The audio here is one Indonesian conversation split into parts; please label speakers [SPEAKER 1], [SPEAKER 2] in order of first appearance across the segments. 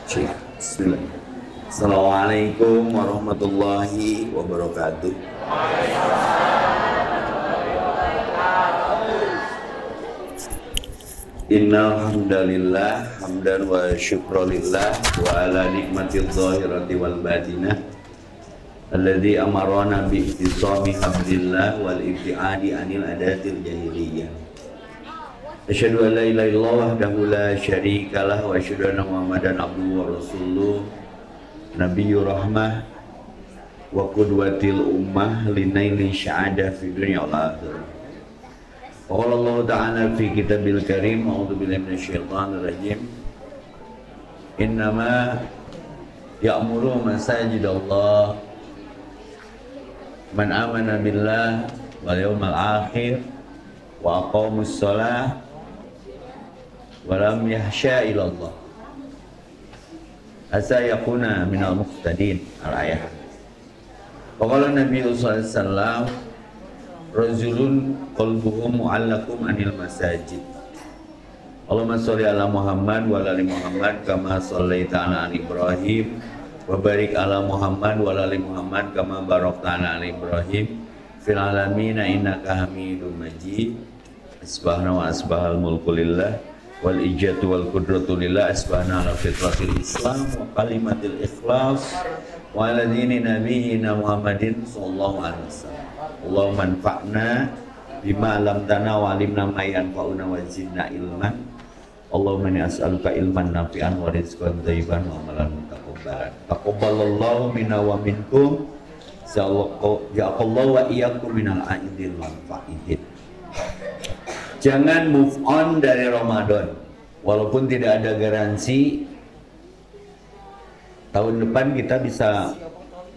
[SPEAKER 1] Bismillah. Assalamualaikum warahmatullahi wabarakatuh. Innal hamdalillah hamdan wa syukrulillah wa ala nikmatil zahirati wal batinah alladzi amarana bi ittisami hablillah wal ibtiadi anil adatil jahiliyah. Asyhadu an la ilaha illallah wahdahu la syarikalah wa asyhadu anna Muhammadan abduhu wa rasuluh nabiyyur rahmah wa qudwatil ummah linaili sya'adah fi dunya wal akhirah. Qala Allah ta'ala fi kitabil karim a'udzu billahi minasyaitonir rajim. Innama ya'muru masajidallah man amana billah wal yawmal akhir wa aqamus shalah walam yahsya ilallah asa yakuna minal muqtadin al-ayah. Waqala Nabi sallallahu alaihi wasallam rajulun qalbuhu mu'allakum anil masajid. Allahumma sholli ala Muhammad wa ala ali Muhammad kama shallaita ala Ibrahim wa barik ala Muhammad wa ala ali Muhammad kama barakta ala Ibrahim fil alamin innaka Hamidum Majid. Asbahna wa asbahal mulku lillah wal ijatu wal qudratu lillah asbahna ala fitratil islam wa kalimatil ikhlas wa ala dini nabiyina Muhammadin sallallahu alaihi wasallam. Allahumma anfa'na bima 'allamtana wa 'allimna ma yanfa'una wa zidna ilman. Allahumma inni as'aluka ilman nafi'an wa rizqan thayyiban wa amalan mutaqabbalan. Taqabbalallahu minna wa minkum. Ja'allahu wa iyyakum minal a'idil manfa'idin. Jangan move on dari Ramadan. Walaupun tidak ada garansi tahun depan kita bisa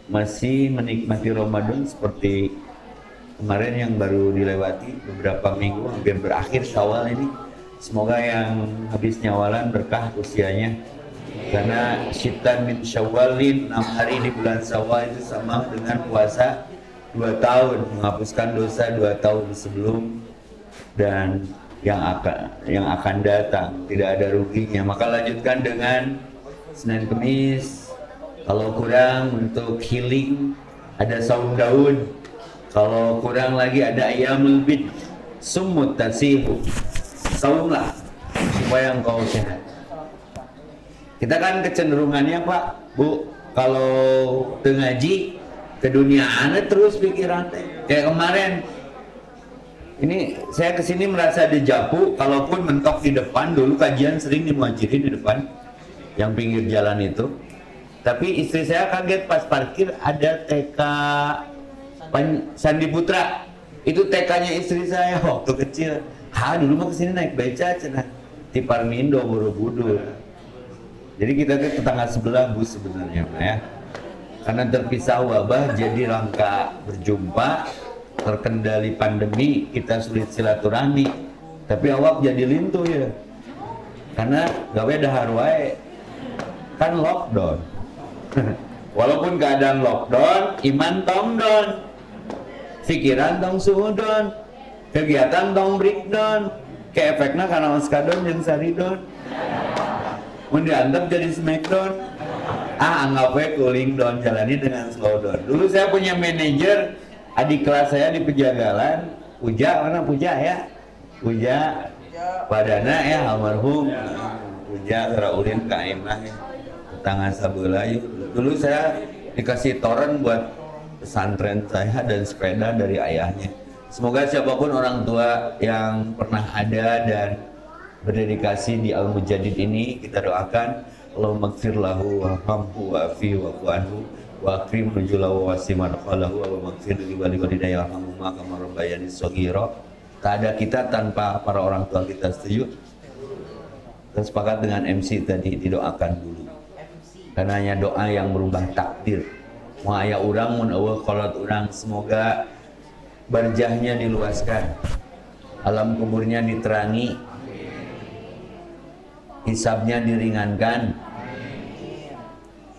[SPEAKER 1] masih menikmati Ramadan seperti kemarin yang baru dilewati beberapa minggu hampir berakhir Syawal ini. Semoga yang habis nyawalan berkah usianya, karena syitan min Syawalin 6 hari di bulan Syawal itu sama dengan puasa 2 tahun, menghapuskan dosa 2 tahun sebelum dan yang akan datang, tidak ada ruginya. Maka lanjutkan dengan Senin Kemis. Kalau kurang untuk healing ada saum daun. Kalau kurang lagi ada ayyamul bid, sumut tasihu. Saumlah supaya engkau sehat. Kita kan kecenderungannya Pak, Bu, kalau ngaji ke dunia aneh terus pikiran teh. Kayak kemarin ini saya kesini merasa dejavu, kalaupun mentok di depan, dulu kajian sering di Muhajirin di depan yang pinggir jalan itu. Tapi istri saya kaget pas parkir ada TK Sandi Putra. Itu TK-nya istri saya waktu kecil. Dulu mah kesini naik beca cenah di Parmindo Borobudur. Jadi kita ke tetangga sebelah Bu sebenarnya ya. Karena terpisah wabah jadi langka berjumpa, terkendali pandemi kita sulit silaturahmi. Tapi awak jadi lintu ya. Karena gawe dahar wae. Kan lockdown. Walaupun keadaan lockdown, iman tong down, pikiran tong suhudon, kegiatan tong breakdown, ke efeknya karena oskadon yang saridon, mau diantep jadi smackdown, anggap we cooling down, jalani dengan slow down. Dulu saya punya manajer, adik kelas saya di Pejagalan, Puja, mana Puja ya? Puja, Padana ya almarhum, Puja Raulin Kaimah ya, tangan sabelah yuk. Dulu saya dikasih toren buat pesantren saya dan sepeda dari ayahnya. Semoga siapapun orang tua yang pernah ada dan berdedikasi di Al-Mujadid ini, kita doakan Allahumma gfir lahu warhamhu wa'afi wa'fu anhu wa akrim nujulahu wa wasi' madkhalahu wa maghfir li walidayya warhamhuma kama rabbayani shaghira. Tak ada kita tanpa para orang tua kita, setuju? Kita sepakat dengan MC tadi, didoakan dulu. Karena hanya doa yang merubah takdir. Mau aya urang mun eueuh kolot urang, semoga barjahnya diluaskan, alam kuburnya diterangi, hisabnya diringankan,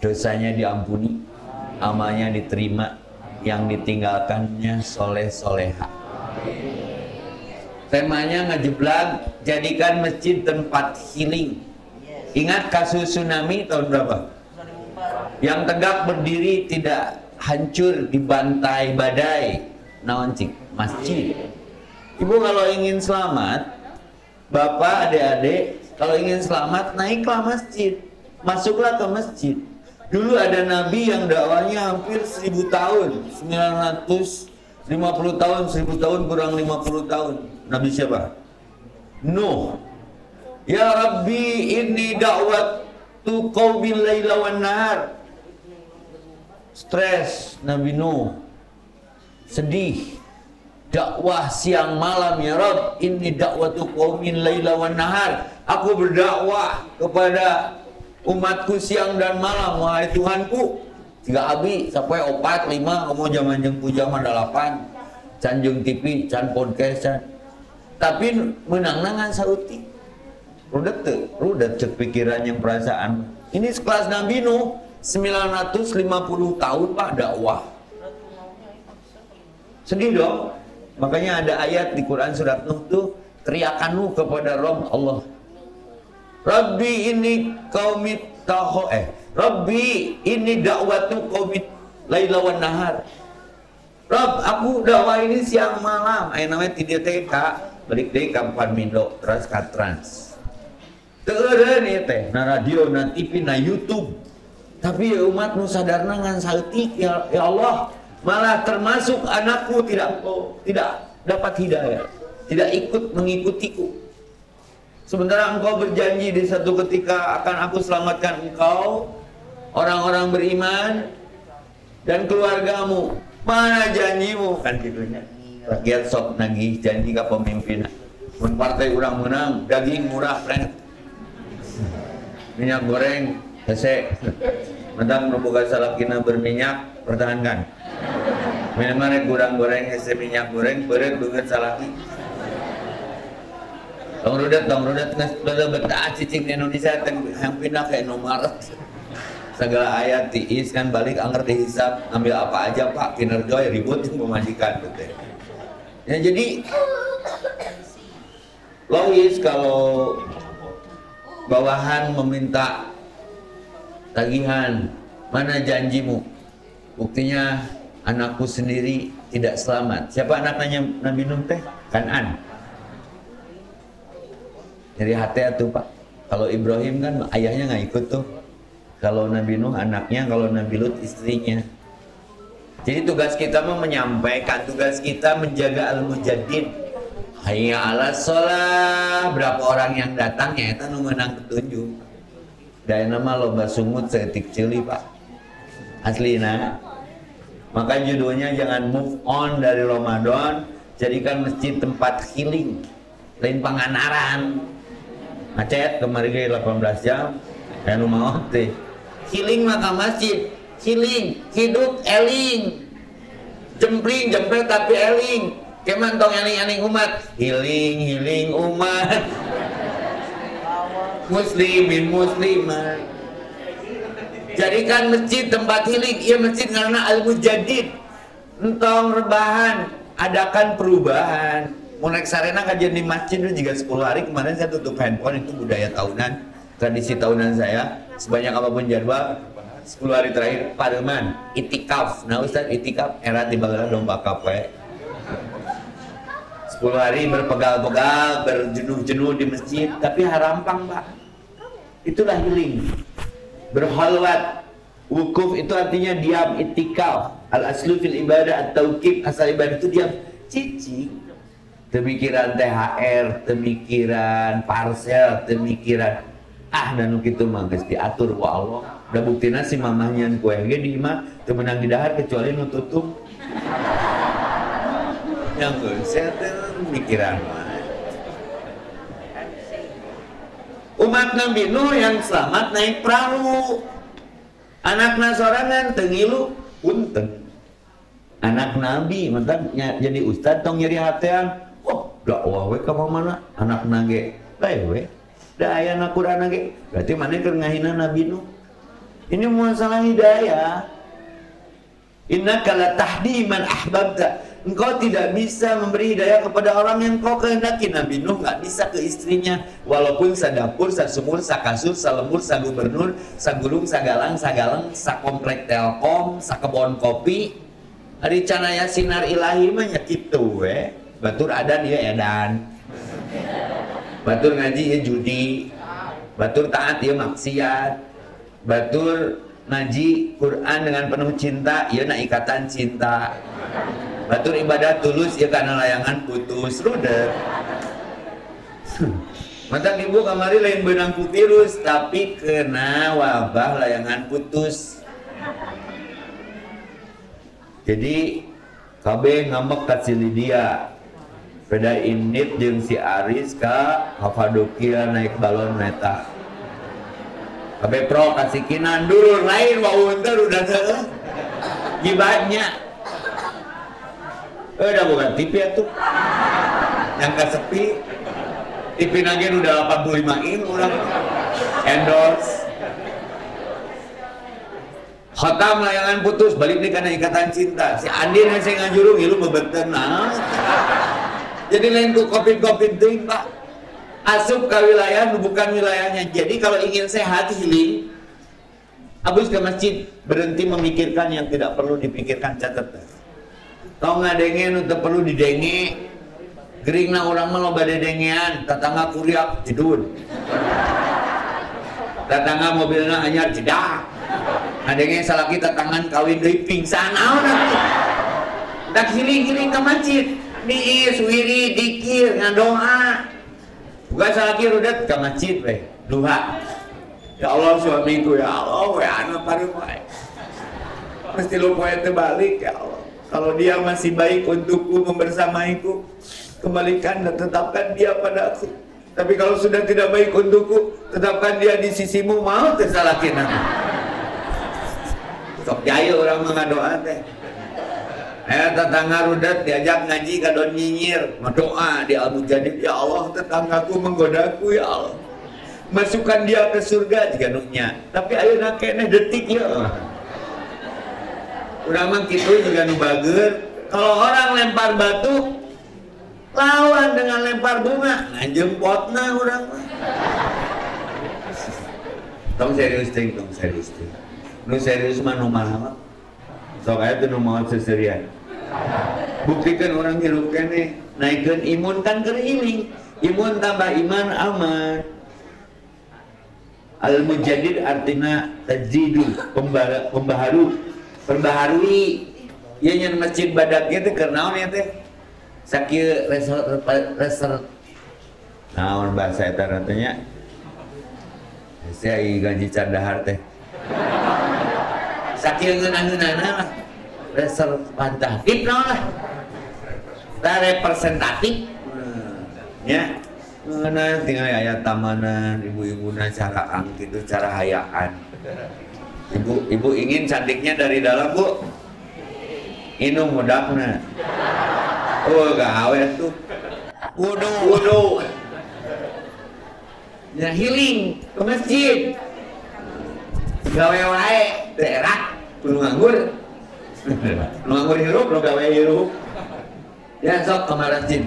[SPEAKER 1] dosanya diampuni, amalnya diterima, yang ditinggalkannya soleh-soleha. Temanya ngejeblak, jadikan masjid tempat healing. Ingat kasus tsunami tahun berapa? Yang tegak berdiri tidak hancur dibantai badai. Naon cik? Masjid. Ibu kalau ingin selamat, bapak, adik-adik, kalau ingin selamat, naiklah masjid, masuklah ke masjid. Dulu ada nabi yang dakwahnya hampir 1000 tahun, 950 tahun, 1000 tahun kurang 50 tahun. Nabi siapa? Nuh. Ya Rabbi, ini da'watu qaumin laila wan nahar. Stres Nabi Nuh, sedih, dakwah siang malam. Ya Rabb, ini dakwatu qaumin laila wan nahar. Aku berdakwah kepada umatku siang dan malam, wahai Tuhanku. Tiga abi sampai 4, 5, kamu zaman jeung pujama 8, can jeung TV, can podcast, can. Tapi menang nangan sauti. Rudet cek pikiran yang perasaan. Ini sekelas Nabi Nuh 950 tahun Pak dakwah. Sedih dong. Makanya ada ayat di Quran surat Nuh tuh, teriakan Nuh kepada Rabb Allah. Rabbi ini qaumit Rabbi ini dakwatu qaumit laila wan nahar. Rabb, aku dakwah ini siang malam. Aya namanya tidak TK, balik deui ka Mindo terus ka Trans. Teu eureun ieu teh na radio, na TV, na YouTube. Tapi ya umat nu sadarna ngan saeutik ya Allah, malah termasuk anakku tidak dapat hidayah, tidak ikut mengikutiku. Sementara engkau berjanji di satu ketika akan aku selamatkan engkau, orang-orang beriman dan keluargamu. Mana janjimu? Kan gitunya. Rakyat sok nagih janji ke pemimpin. Mun partai urang menang, daging murah friend. Minyak goreng hese. Mentang membuka salakina berminyak, pertahankan. Minimal kurang goreng hese minyak goreng, beureut beungeut salaki. Tong rudet geus betah cicing di Indonesia teh yang pindah ke Indomaret. Segala ayat tiis kan balik anger dihisap, ambil apa aja Pak, kinerja ribut pemajikan gitu. Ya jadi logis kalau bawahan meminta tagihan, mana janjimu? Buktinya anakku sendiri tidak selamat. Siapa anaknya Nabi Nuh teh? Kanan. Jadi hati tuh Pak. Kalau Ibrahim kan ayahnya nggak ikut tuh. Kalau Nabi Nuh anaknya, kalau Nabi Lut istrinya. Jadi tugas kita mau menyampaikan, tugas kita menjaga al-mujaddid. Hayya 'alas shalah. Berapa orang yang datang ya eta nu meunang petunjuk. Daya nama loba sungut seetik ceuli Pak. Aslina. Maka judulnya jangan move on dari Ramadan, jadikan masjid tempat healing. Lain panganaran. Macet kemarin 18 jam. Kayak nu maot teh. Healing maka masjid. Healing, hidup eling. Jempret tapi eling. Keman tong eling-eling umat. Healing umat. Muslimin muslimat. Jadikan masjid tempat healing. Iya masjid karena al-mujaddid. Entong rebahan, adakan perubahan. Munek sarena kajian di masjid itu juga 10 hari. Kemarin saya tutup handphone, itu budaya tahunan, tradisi tahunan saya. Sebanyak apapun jadwal, 10 hari terakhir pareman itikaf. Nah Ustaz, itikaf era di Bagara domba kafe. 10 hari berpegal-pegal, berjenuh-jenuh di masjid, tapi harampang Pak. Itulah healing. Berhalwat, wukuf itu artinya diam, itikaf. Al-aslu fil ibadah at-tauqif, asal ibadah itu diam. Cici. Temikiran THR, temikiran parcel, temikiran dan kitu mah geus diatur ku Allah. Da buktina si mamahnya kue ge di imah teu meunang didahar kecuali nu tutup. Yang geus pemikiran mah. Umat Nabi Nuh yang selamat naik perahu. Anakna sorangan teu ngilu punten. Anak Nabi mantan jadi ustad tong nyeri hatean. Oh, dakwah we ka mana? Anakna ge bae we. Da aya na Qur'an ge. Berarti mana keur ngahina Nabi Nuh. Ini masalah hidayah. Innaka la tahdi man ahbabta. Engkau tidak bisa memberi hidayah kepada orang yang kau kehendaki. Nabi Nuh nggak bisa ke istrinya, walaupun sadapur, sasumur, sakasur, salemur, sagubernur, sagulung, sagalang, sakomplek telkom, sakebon kopi. Ari canaya sinar ilahi mah nya kitu we. Batur adan ieu edan. Batur ngaji ieu judi. Batur taat ieu maksiat. Batur ngaji Quran dengan penuh cinta ieu na ikatan cinta. Batur ibadah tulus ya karena layangan putus rudet. Mata ibu kamari lain benang ku virus tapi kena wabah layangan putus. Jadi KB ngambek ka si Lydia. Beda Indit jeung si Aris ka Kapadokia naik balon meta. KB pro kasih kinan dulur lain waun teh udah teu. Gibahnya udah bukan TV ya tuh yang kesepi TV nagen udah 85 in udah endorse khotam layangan putus balik nih karena ikatan cinta si Andin yang saya ngajurung ilu bebeten jadi lain tuh kopi-kopi ting pak asup ke wilayah bukan wilayahnya. Jadi kalau ingin sehat healing abis ke masjid berhenti memikirkan yang tidak perlu dipikirkan. Catat tau ngadengen untuk perlu didenge geringna orang mah loba dedengean tatangga kuriak jedun tatangga mobilna anyar jedak ngadenge salaki tatangan kawin deui pingsan naon atuh dak hiling-hiling ke masjid diis wiri dikir ngadoa bukan salaki rudet ke masjid we duha ya Allah suamiku ya Allah we anak pareum wae mesti lu poe teu balik ya Allah. Kalau dia masih baik untukku membersamaiku, kembalikan dan tetapkan dia padaku. Tapi kalau sudah tidak baik untukku, tetapkan dia di sisimu. Mau tersalakin aku. Sok jaya orang mengadoa teh. Tetangga rudet diajak ngaji kadon nyinyir, berdoa di Al-Mujadid, ya Allah tetanggaku menggodaku ya Allah. Masukkan dia ke surga jika nuknya. Tapi ayeuna keneh detik ya. Urang mah kitu juga nu bageut. Kalau orang lempar batu lawan dengan lempar bunga, ngajempotna urang mah. Tong serius ting, tong serius ting. Nu serius mah nu mah. Sok aya teh nu maot seserian. Buktikeun urang hirup keneh, naikeun imun kan keur iling. Imun tambah iman aman. Al-Mujaddid artinya tajdidul, perbaharui. Ieu nya masjid badak ge teh keur naon ya teh? Sakieu resort. Naon bahasa eta teh? Saya gaji candahar teh. Sakieu ngeunah-ngeunahna lah. Resort pantatif naon lah. Tah representatif. Nya. Ngeunah tinggal aya tamanan, ibu-ibuna cara gitu, cara hayaan. Ibu ingin cantiknya dari dalam, Bu. Inung mudakna. Oh, gawe tuh. Wudu. Ya healing ke masjid. Gawe wae daerah kudu nganggur. Nu nganggur hirup, nu gawe hirup. Ya sok ke masjid.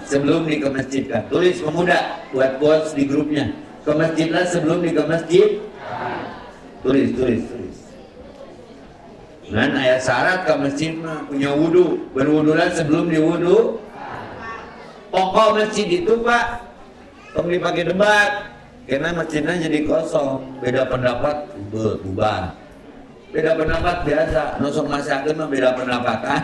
[SPEAKER 1] Sebelum di ke masjid kan. Tulis pemuda buat bos di grupnya. Ke masjidlah sebelum di ke masjid. Tulis. Dengan ayat syarat ke masjid mah punya wudu, berwudulah sebelum diwudu. Pokok masjid itu Pak, tong dipakai debat, karena masjidnya jadi kosong. Beda pendapat, bubar. Beda pendapat biasa, nusuk masyarakat mah beda pendapatan.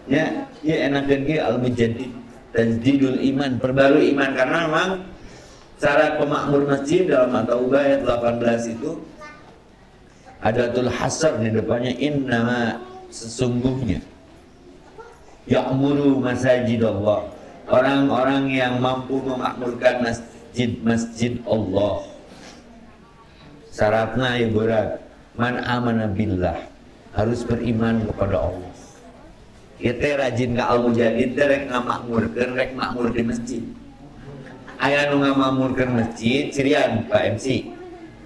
[SPEAKER 1] Ya enakan ge al-mujaddid tajdidul iman, perbarui iman, karena memang syarat pemakmur masjid dalam At-Taubah ayat 18 itu adatul hasar di depannya inna sesungguhnya ya'muru masajidallah, orang-orang yang mampu memakmurkan masjid Allah. Syaratnya ya berat, man amana billah, harus beriman kepada Allah. Kita rajin ke Al-Mujadid rek ngamakmurkeun, rek makmur di masjid. Aya nu ngamakmurkeun masjid, cirian Pak MC.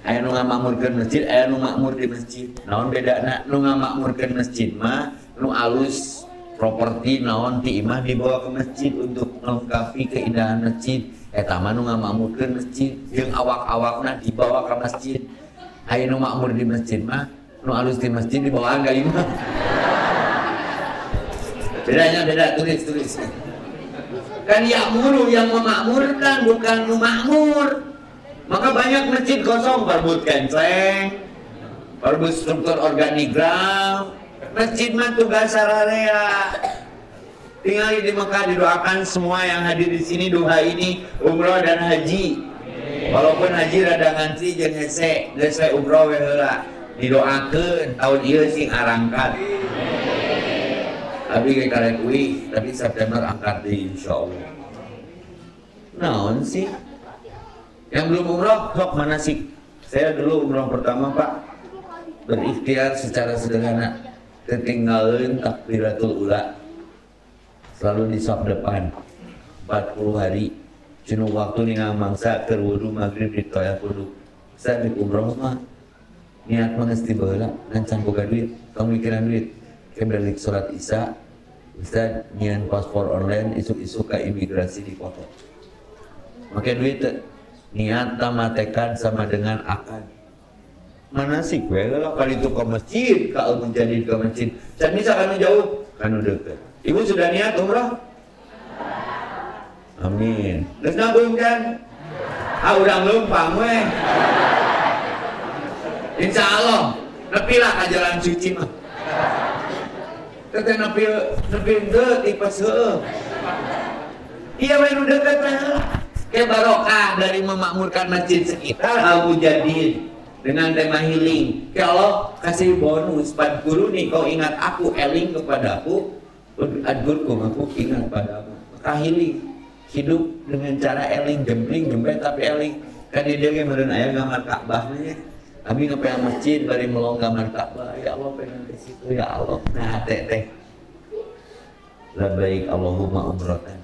[SPEAKER 1] Aya nu ngamakmurkeun masjid, aya nu makmur di masjid. Naon bedana? Nu ngamakmurkeun masjid mah nu alus properti naon ti imah dibawa ke masjid untuk melengkapi keindahan masjid. Eta mah nu ngamakmurkeun masjid jeung awak-awakna dibawa ke masjid. Aya nu makmur di masjid mah nu alus di masjid dibawaan ka imah. Bedanya beda, tulis. Kan ya'muru yang memakmurkan bukan nu makmur. Maka banyak masjid kosong, perbut kenceng, perbut struktur organigram. Masjid mah tugas sararea. Tinggal di Mekah didoakan semua yang hadir di sini duha ini umroh dan haji. Walaupun haji rada ngantri jeung hese, geus we umroh we heula. Didoakeun tahun ieu sing arangkat. Abi ge karek kuy, tapi September angkat deui insyaallah. Naon sih? Yang belum umroh sok manasik. Saya dulu umroh pertama, Pak, berikhtiar secara sederhana. Ketinggalan takbiratul ula selalu di saf depan 40 hari jenuh waktu ningal mangsa keur wudu maghrib di toya wudu. Saya di umroh mah niat mah geus tibeula ngan can boga duit, tong mikiran duit. Ke balik salat Isya, Ustaz nyian paspor online isuk-isuk ka imigrasi di foto. Make duit teh niat tamatekan sama dengan akad. Manasik we lah kali itu ke masjid, ka Al-Mujadid ke masjid. Can bisa kan jauh, kan deket. Ibu sudah niat umrah? Amin. Geus nabung kan? Urang leumpang we. Insyaallah, nepilah ka jalan suci mah. Teh nepi teu tipes heueuh. Iya we nu deket teh. Ke barokah dari memakmurkan masjid sekitar Al-Mujadid dengan tema healing. Ya Allah kasih bonus pada guru nih, kau ingat aku, eling kepadaku, adgurkum aku ingat padamu. Maka healing hidup dengan cara eling, jempling jempet tapi eling. Kan dia ge meureun aya gambar Ka'bah nya. Kami ngepel masjid bari melong gambar Ka'bah. Ya Allah pengen ke situ ya Allah. Nah teh labbaik Allahumma umratan.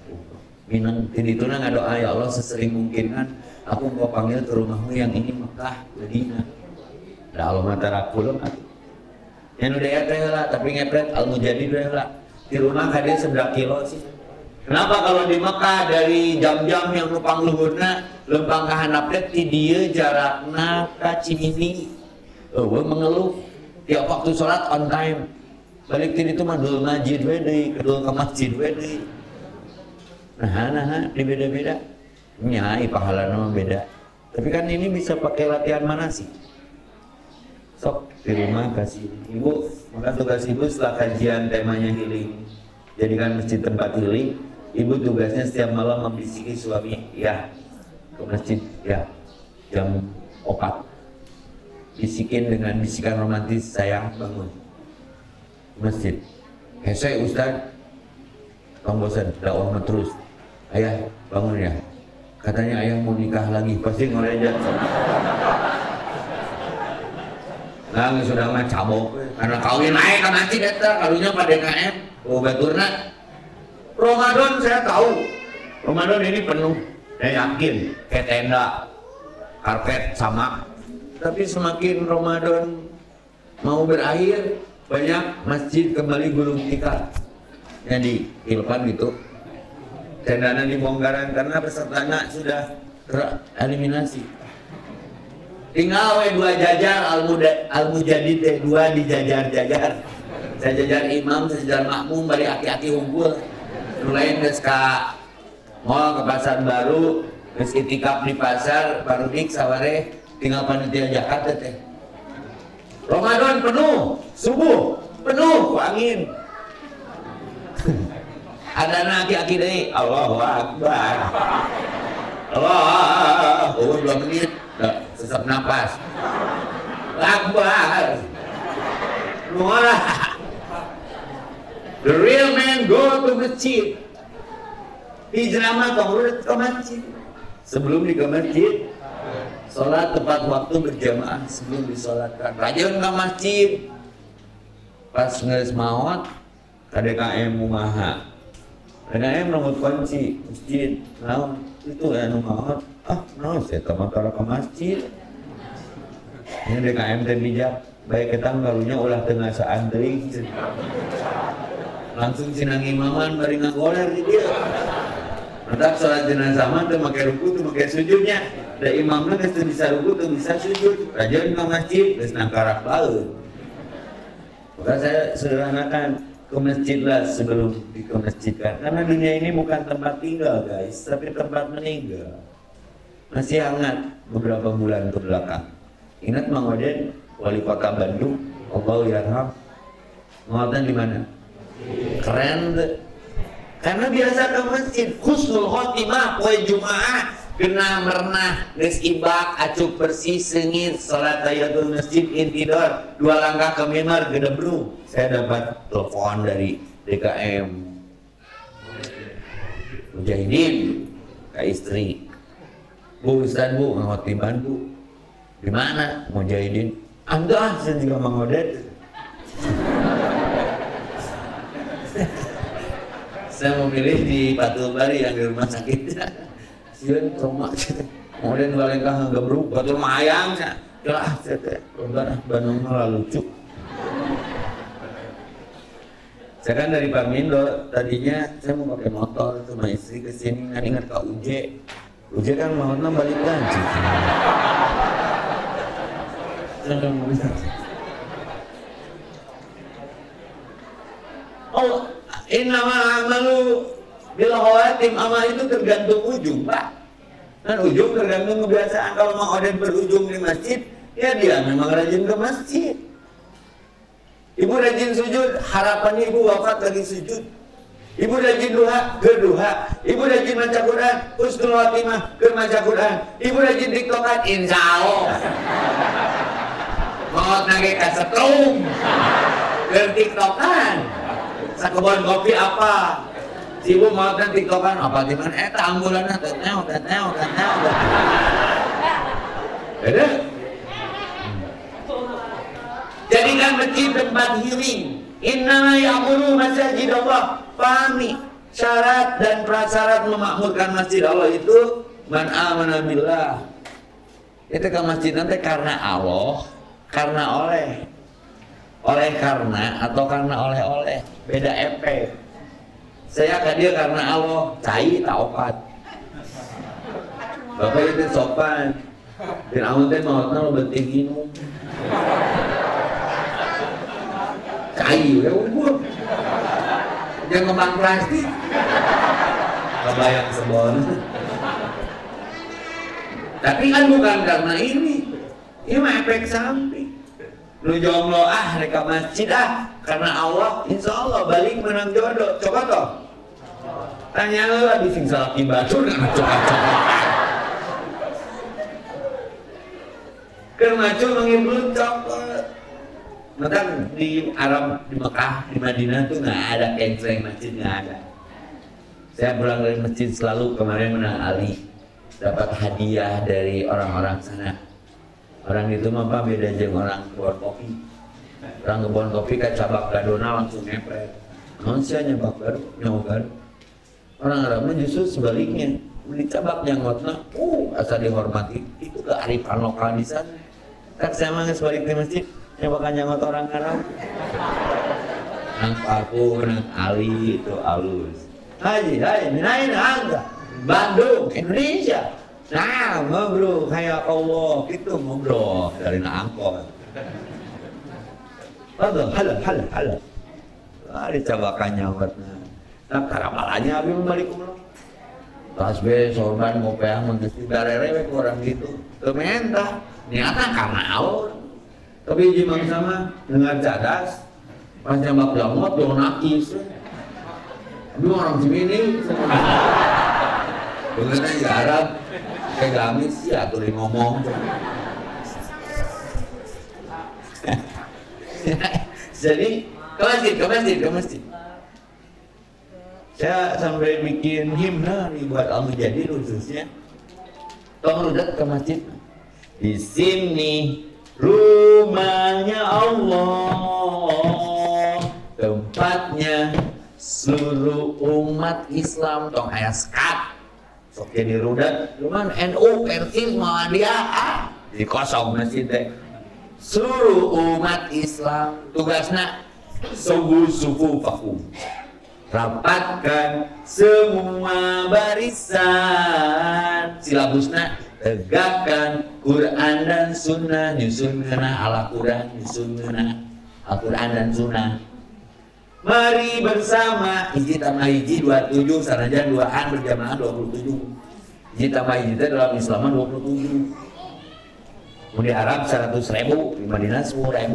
[SPEAKER 1] Minang tidituna ngadoa ya Allah sesering mungkin kan aku mau panggil ke rumahmu yang ini Mekah, Madinah. Da Allah matara kulum atuh. Yang udah ya teh lah, tapi ngepret Al-Mujadid we lah. Di rumah ka dia seberapa kilo sih? Kenapa kalau di Mekah dari jam-jam yang numpang luhurna lempang ka handap teh ti dieu jarakna ka Cimindi. Eueuh mengeluh tiap waktu salat on time. Balik ti ditu mah dul masjid we deui, kedul ka masjid we deui. Nah, di beda-beda. Nyai pahala nama beda. Tapi kan ini bisa pakai latihan manasik. Sok di rumah kasih ibu. Maka tugas ibu setelah kajian temanya healing, jadikan masjid tempat healing. Ibu tugasnya setiap malam membisiki suami, ya ke masjid, ya jam 4. Bisikin dengan bisikan romantis, sayang bangun masjid. Hesek Ustaz, Bang bosan dakwah terus. Ayah bangun ya. Katanya ayah mau nikah lagi, pasti ngoreja. Nah, sudah mah cabok. Karena kawin naik ke masjid eta, karunya pada DKM, baturna. Ramadan saya tahu. Ramadan ini penuh. Saya yakin kayak tenda, karpet sama. Tapi semakin Ramadan mau berakhir, banyak masjid kembali gulung tikar. Jadi hilpan gitu. Tendana dibongkaran karena pesertanya sudah tereliminasi. Tinggal we 2 jajar Al-Mujadid teh 2 dijajar-jajar. Saya jajar imam, saya jajar makmum, bari aki-aki unggul. Nu lain geus ka mall ke pasar baru, geus itikaf di pasar, baru dik saware tinggal panitia Jakarta teh. Ramadan penuh, subuh penuh ku angin. Ada aki-aki deui, Allahu Akbar. Allah, 2 menit, sesak napas. Akbar. Nuara. The real man go to masjid. Hijrah mah urut ke masjid. Sebelum di ke masjid, sholat tepat waktu berjamaah sebelum disolatkan. Rajin ke masjid. Pas ngeus maot, KDKM mumaha. DKM nomor kunci masjid, nah itu anu maot, saya tamatara ke masjid. Ini DKM teh bijak, baik kita ngarunya ulah tengah saan teuing. langsung sinang imaman bari ngagoler di dia. Mentak sholat jenazah mah teu make ruku teu make sujudnya. Da imamna geus teu bisa ruku teu bisa sujud. Raja imam masjid geus nangkarak baeud. Maka saya sederhanakan ke masjidlah sebelum dikemasjidkan. Karena dunia ini bukan tempat tinggal guys, tapi tempat meninggal. Masih hangat beberapa bulan ke belakang. Ingat Mang Oden, wali kota Bandung, Allah yarham. Ngoten di mana? Keren deh. Karena biasa ke masjid, husnul khotimah, poe Jumaah, kena merenah, geus ibak, acuk bersih, sengit, salat tahiyatul masjid, intidor, 2 langkah ke mimbar, gedebrung. Saya dapat telepon dari DKM Mujahidin ke istri. Bu, Ustaz, Bu, ngotiban Bu. Di mana? Mujahidin. Anda, saya juga Mang Oden. Saya memilih di Patul Bari yang di rumah sakit. Sieun trauma gitu. Kemudian balengkah ngegebruk, batur mayang nya. Celah teh. Bandung mah lucu. Saya kan dari Parmindo, tadinya saya mau pakai motor sama istri ke sini, kan ingat Kak Uje. Uje kan maunya balik lagi. Oh, innama amalu bil khawatim, amal itu tergantung ujung, Pak. Kan ujung tergantung kebiasaan. Kalau Mang Oden berujung di masjid, ya dia memang rajin ke masjid. Ibu rajin sujud, harapannya ibu wafat lagi sujud. Ibu rajin duha, ke duha. Ibu rajin baca Quran, husnul khotimah, ke baca Quran. Ibu rajin tiktokan, insya Allah. Mau nage kasetrum, ke tiktokan. Sakebon kopi apa? Si ibu mau kan tiktokan apa timan? Ambulanna teteo. Ada? Jadikan masjid tempat healing. Innama ya'muru masajid Allah. Pahami syarat dan prasyarat memakmurkan masjid Allah itu man amana billah. Itu ke masjid nanti karena Allah, karena oleh karena atau karena oleh beda efek. Saya ke dia karena Allah, cai taopat. Bapak itu sopan. Dan amun teh maotna lo penting minum. Cai ya umur. Jangan ngembang plastik. Kebayang sebon. Tapi kan bukan karena ini. Ini mah efek samping. Lu jomblo reka masjid karena Allah, insya Allah balik menang jodoh. Coba toh. Tanya lu di sing salaki batur nggak coba-coba. Kermacu mengimbul coklat. Maka di Arab, di Mekah, di Madinah tuh nggak ada kenceng masjid, nggak ada. Saya pulang dari masjid selalu kemarin menang Ali, dapat hadiah dari orang-orang sana. Orang itu mah beda jeung orang kebon kopi. Orang kebon kopi kan cabak gadona langsung ngepret. Manusia nyabak baru, nyobar. Orang Arabnya justru sebaliknya, beli cabak nyangotna, asal dihormati. Itu kearifan lokal di sana. Tak sama sebalik di masjid, nyobakan nyangot orang Arab. Nang Paku, nang Ali itu alus. Haji, minain anda, Bandung, Indonesia. Nah, ngobrol kayak Allah, gitu ngobrol dari angkot. Halo. Dicabakan nyawatnya. Nah, karamalanya abi membalik umroh. Tasbih, sorban, ngopeang, mengisi darere orang gitu. Kementah, niatnya karena Allah. Tapi jimang sama dengan cadas, pas jambak jamot, dia nakis. Tapi orang sini, dengarnya di Arab, kayak gamis sih, aturin ngomong. Jadi ke masjid. Saya sampai bikin himne nih buat Al-Mujahidin khususnya. Tolong rudat ke masjid. Di sini rumahnya Allah, tempatnya seluruh umat Islam. Tong aya skat. Sok jadi rudat. Cuman NU, Persis, Muhammadiyah, di kosong masjid teh. Seluruh umat Islam tugasna subuh fakum. rapatkan semua barisan. Silabusna tegakkan Quran dan Sunnah, nyusun kena ala Quran, nyusun kena Al-Quran dan Sunnah. Mari bersama hiji tambah hiji 27, sanajan duaan berjamaah 27. Hiji tambah hiji dalam Islam 27. Di Arab 100.000, di Madinah 10.000.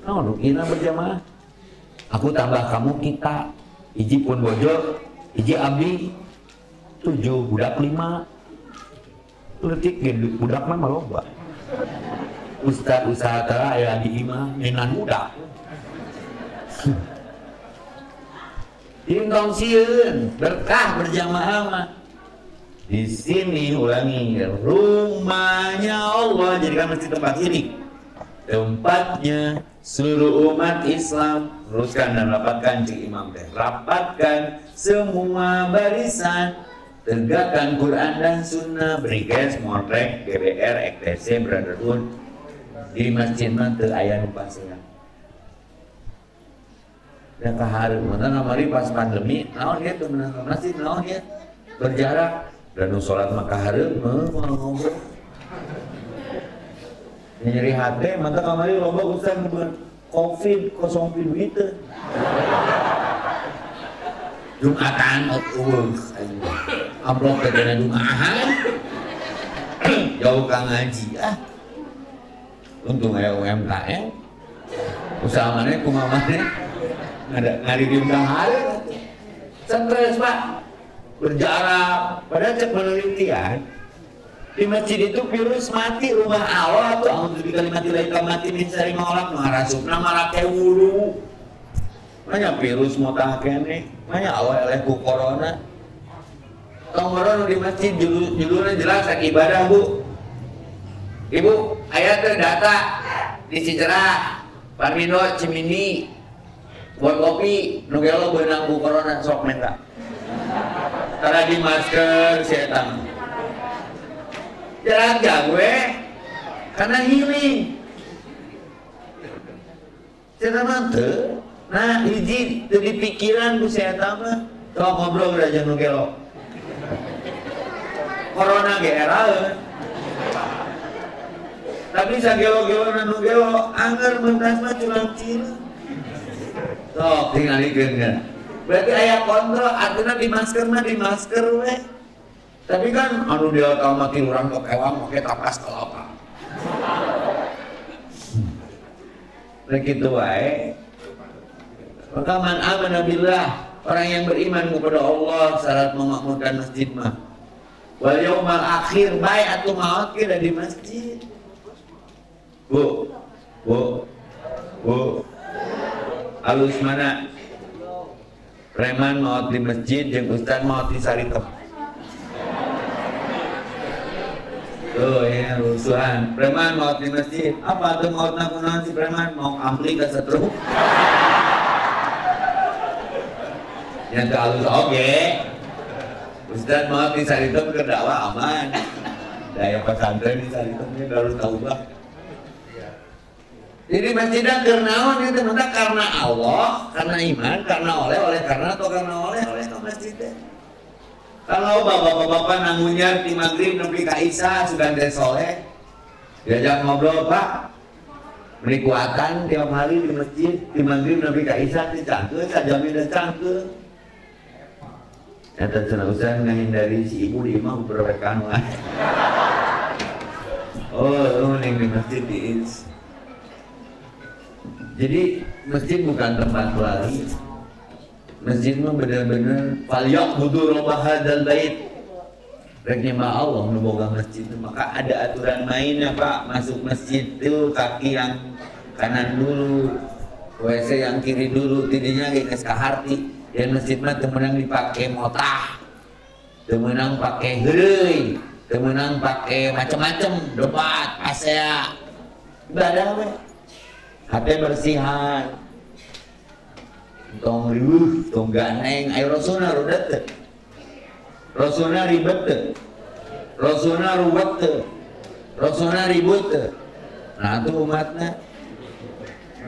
[SPEAKER 1] Nah, nukina berjamaah. Aku tambah kamu kita. Hiji pun bojo, hiji abdi 7, budak 5. Letik budak mah loba. Ustaz usaha tara aya di imah minan budak. Dingdong sieun berkah berjamaah mah. Di sini ulangi, rumahnya Allah jadikan masjid tempat ini. Tempatnya seluruh umat Islam. Teruskan dan rapatkan cik imam teh. Rapatkan semua barisan. Tegakkan Quran dan Sunnah. Brigades, Monrek, GBR, EKTC, Brotherhood. Di masjid mah teu aya nu paseunan. Da kahareup mun mari pas pandemi, naon ieu teu meunang ka masjid, naon ieu? Berjarak dan nu salat mah kahareup moal ngobrol. Nyeri hate mantap kamari loba ustaz nu Covid kosong duit teh. Jumatan amplop teh dina Jumatan. Jauh ka ngaji Untung aya UMKM. Usaha maneh kumaha maneh? Ngadidim kahar. Stres, Pak. Berjarak. Padahal cek penelitian di masjid itu virus mati rumah Allah tuh a'udzu bikalimati laika mati min syarri ma khalaq ngarasupna marake wudu. Banyak virus mutah kene, banyak awal oleh ku corona. Tonggoron di masjid judulnya jelas ibadah, Bu. Ibu, aya teh data di Cicerah, Parmindo, Cimindi, buat kopi, nu gelo beunang ku corona sok minta. Tara di masker si eta. Jaga gue karena healing. Cenah mah teu. Nah, hiji teu dipikiran ku si eta mah. Sok ngobrol udah jeung nu gelo. Corona ge eraeun. Tapi sagelo-gelo nu gelo angger mentas mah culang cina. Sok tingalikeun kan. Berarti aya kontrol artinya di masker mah di masker we. Tapi kan anu dia tau mati urang kok ewang make tapas kelapa. Begitu wae. Maka man amana billah, orang yang beriman kepada Allah syarat memakmurkan masjid mah. Wal yaumal akhir bae atuh maot ge di masjid. Bu. Alus mana? Preman maot di masjid jeung ustaz maot di saritem. Tuh ya rusuhan. Preman maot di masjid. Apa tuh maot nakunaon si preman? Mau ampli ke setruk. Yang ke alus oge. Ustaz maot di saritem keur dakwah aman. Daya pesantren di saritemnya baru taubah. Jadi masjidnya karena itu maka karena Allah, karena iman, karena oleh karena atau karena oleh ke masjidnya. Kalau bapak-bapak nangunya di maghrib nepi ka Isya sudah soleh, diajak ngobrol Pak, beri kuatan tiap hari di masjid di maghrib nepi ka Isya dicangkeun, sajami dan cangkeun. Eta cenah usah ngahindari si ibu di imah beberapa wah. Oh, ning di masjid di Jadi masjid bukan tempat lari. Masjid mah benar-benar falyaqbudu rabb hadzal bait. Rek nyembah Allah nu boga masjid. Maka ada aturan mainnya Pak. Masuk masjid itu kaki yang kanan dulu, WC yang kiri dulu, tidinya geus kaharti. Dan masjid mah teu meunang dipake motah. Teu meunang pake heureuy, teu meunang pake macem-macem, debat, asea. Ibadah we. Hati bersihan, tong riuh, tong ganeng, ayo Rasulna rudet teh, Rasulna ribet teh, Rasulna ruwet teh, Rasulna ribut teh. Nah itu umatnya,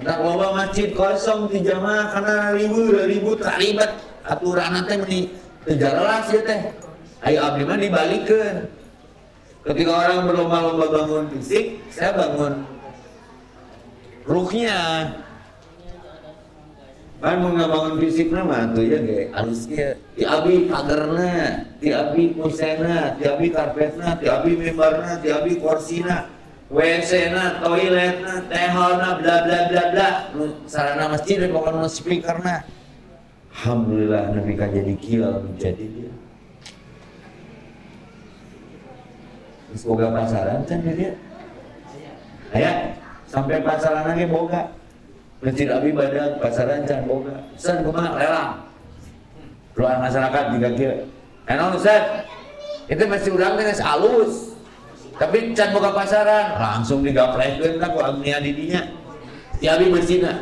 [SPEAKER 1] tak loba masjid kosong di jamaah karena ribut tak ribet. aturan teh meni jelas ya teh. Ayo abdi mah dibalikeun. Ketika orang berlomba-lomba bangun fisik, saya bangun ruhnya. Kan mau bangun fisik nama tuh ya ge halusnya ti abi pagerna, ti abi kusena, ti abi karpetna, ti abi mimbarna, ti abi korsina, WC-na, toiletna, tehona, bla bla bla bla. Sarana masjid pokoknya speakerna. Alhamdulillah nabi kan jadi kieu menjadi dia. Boga pasaran kan dia. Aya sampai pasaran ge boga. Masjid abi badak pasaran can boga. San kumaha lelang. Ruang masyarakat juga kieu. Enon Ustaz. Itu masih urang teh geus alus. Tapi can boga pasaran langsung digaplehkeun ka ku agnia di dinya. Ti abi masjidna.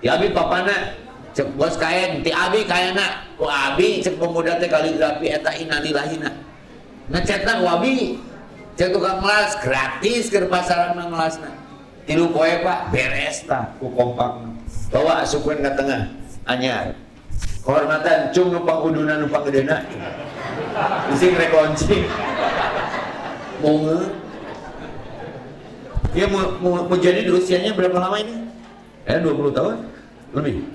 [SPEAKER 1] Ti abi papana cek bos kain, ti abi kayana. Ku abi cek pemuda teh kaligrafi eta innalillahina. Ngecetna ku abi. Cek tukang ngelas gratis ke pasaran ngelasna. Tilu poe Pak beres tah ku kompak. Bawa asukeun ka tengah anyar. Kehormatan cung numpang uduna numpang gedena. Bising rekonci. Mau dia mau jadi di usianya berapa lama ini? 20 tahun lebih.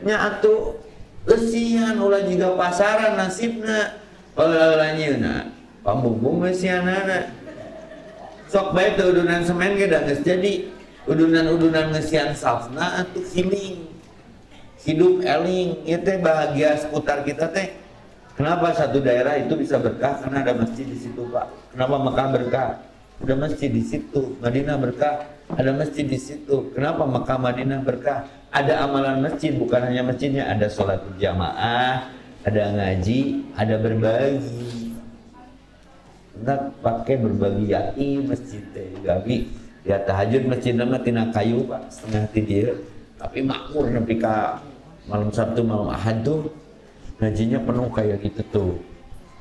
[SPEAKER 1] Nya atuh kesian ulah jiga pasaran nasibna. Palalanyeuna pambungkung kesianana. Sok bae teu udunan semen ge da geus jadi udunan-udunan ngesian safna atuh healing. Hidup eling, ieu teh bahagia seputar kita teh. Kenapa satu daerah itu bisa berkah? Karena ada masjid di situ, Pak. Kenapa Mekah berkah? Ada masjid di situ. Madinah berkah, ada masjid di situ. Kenapa Mekah Madinah berkah? Ada amalan masjid, bukan hanya masjidnya, ada sholat berjamaah, ada ngaji, ada berbagi. Nak pakai berbagi yatim masjid teh gabi ya tahajud masjid nama tina kayu Pak setengah ti dieu tapi makmur nepi ka malam Sabtu malam Ahad tuh ngajinya penuh kayak gitu tuh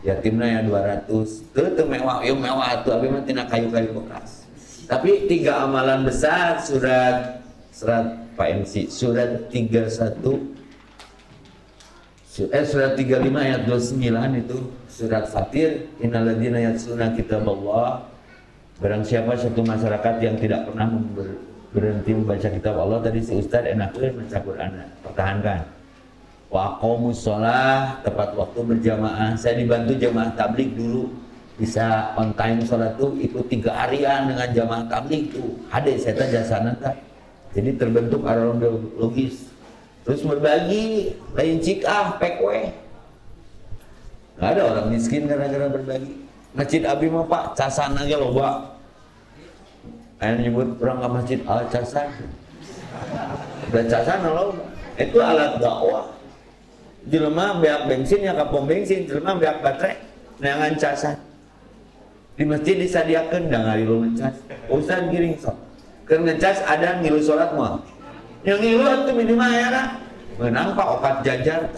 [SPEAKER 1] yatimna ya 200 teu mewah ieu mewah atuh abi mah tina kayu-kayu bekas tapi 3 amalan besar surat Pak MC surat 31 surat 35 ayat 29 itu surat Fatir innalladzina yatluna kitaballah barang siapa satu masyarakat yang tidak pernah berhenti membaca kitab Allah tadi si Ustaz enakeun baca Quran pertahankan wa aqamus shalah tepat waktu berjamaah saya dibantu jamaah tabligh dulu bisa on time salat tuh ikut 3 harian dengan jamaah tabligh tuh hade saya teh jasana teh jadi terbentuk arah logis terus berbagi lain cik pek weh. Nggak ada orang miskin gara-gara berbagi. Masjid abi mah Pak casan aja loba. Aya nyebut orang ke masjid al casan. Dan casan loba. Itu alat dakwah. Jelema beak bensin ya ka pom bensin, jelema beak baterai neangan casan. Di masjid disadiakeun da ngalilu ngecas. Ustaz giring sok. Keur ngecas ada ngilu salat moal. Yang ngilu atuh minimal aya meunang Pak opat jajar.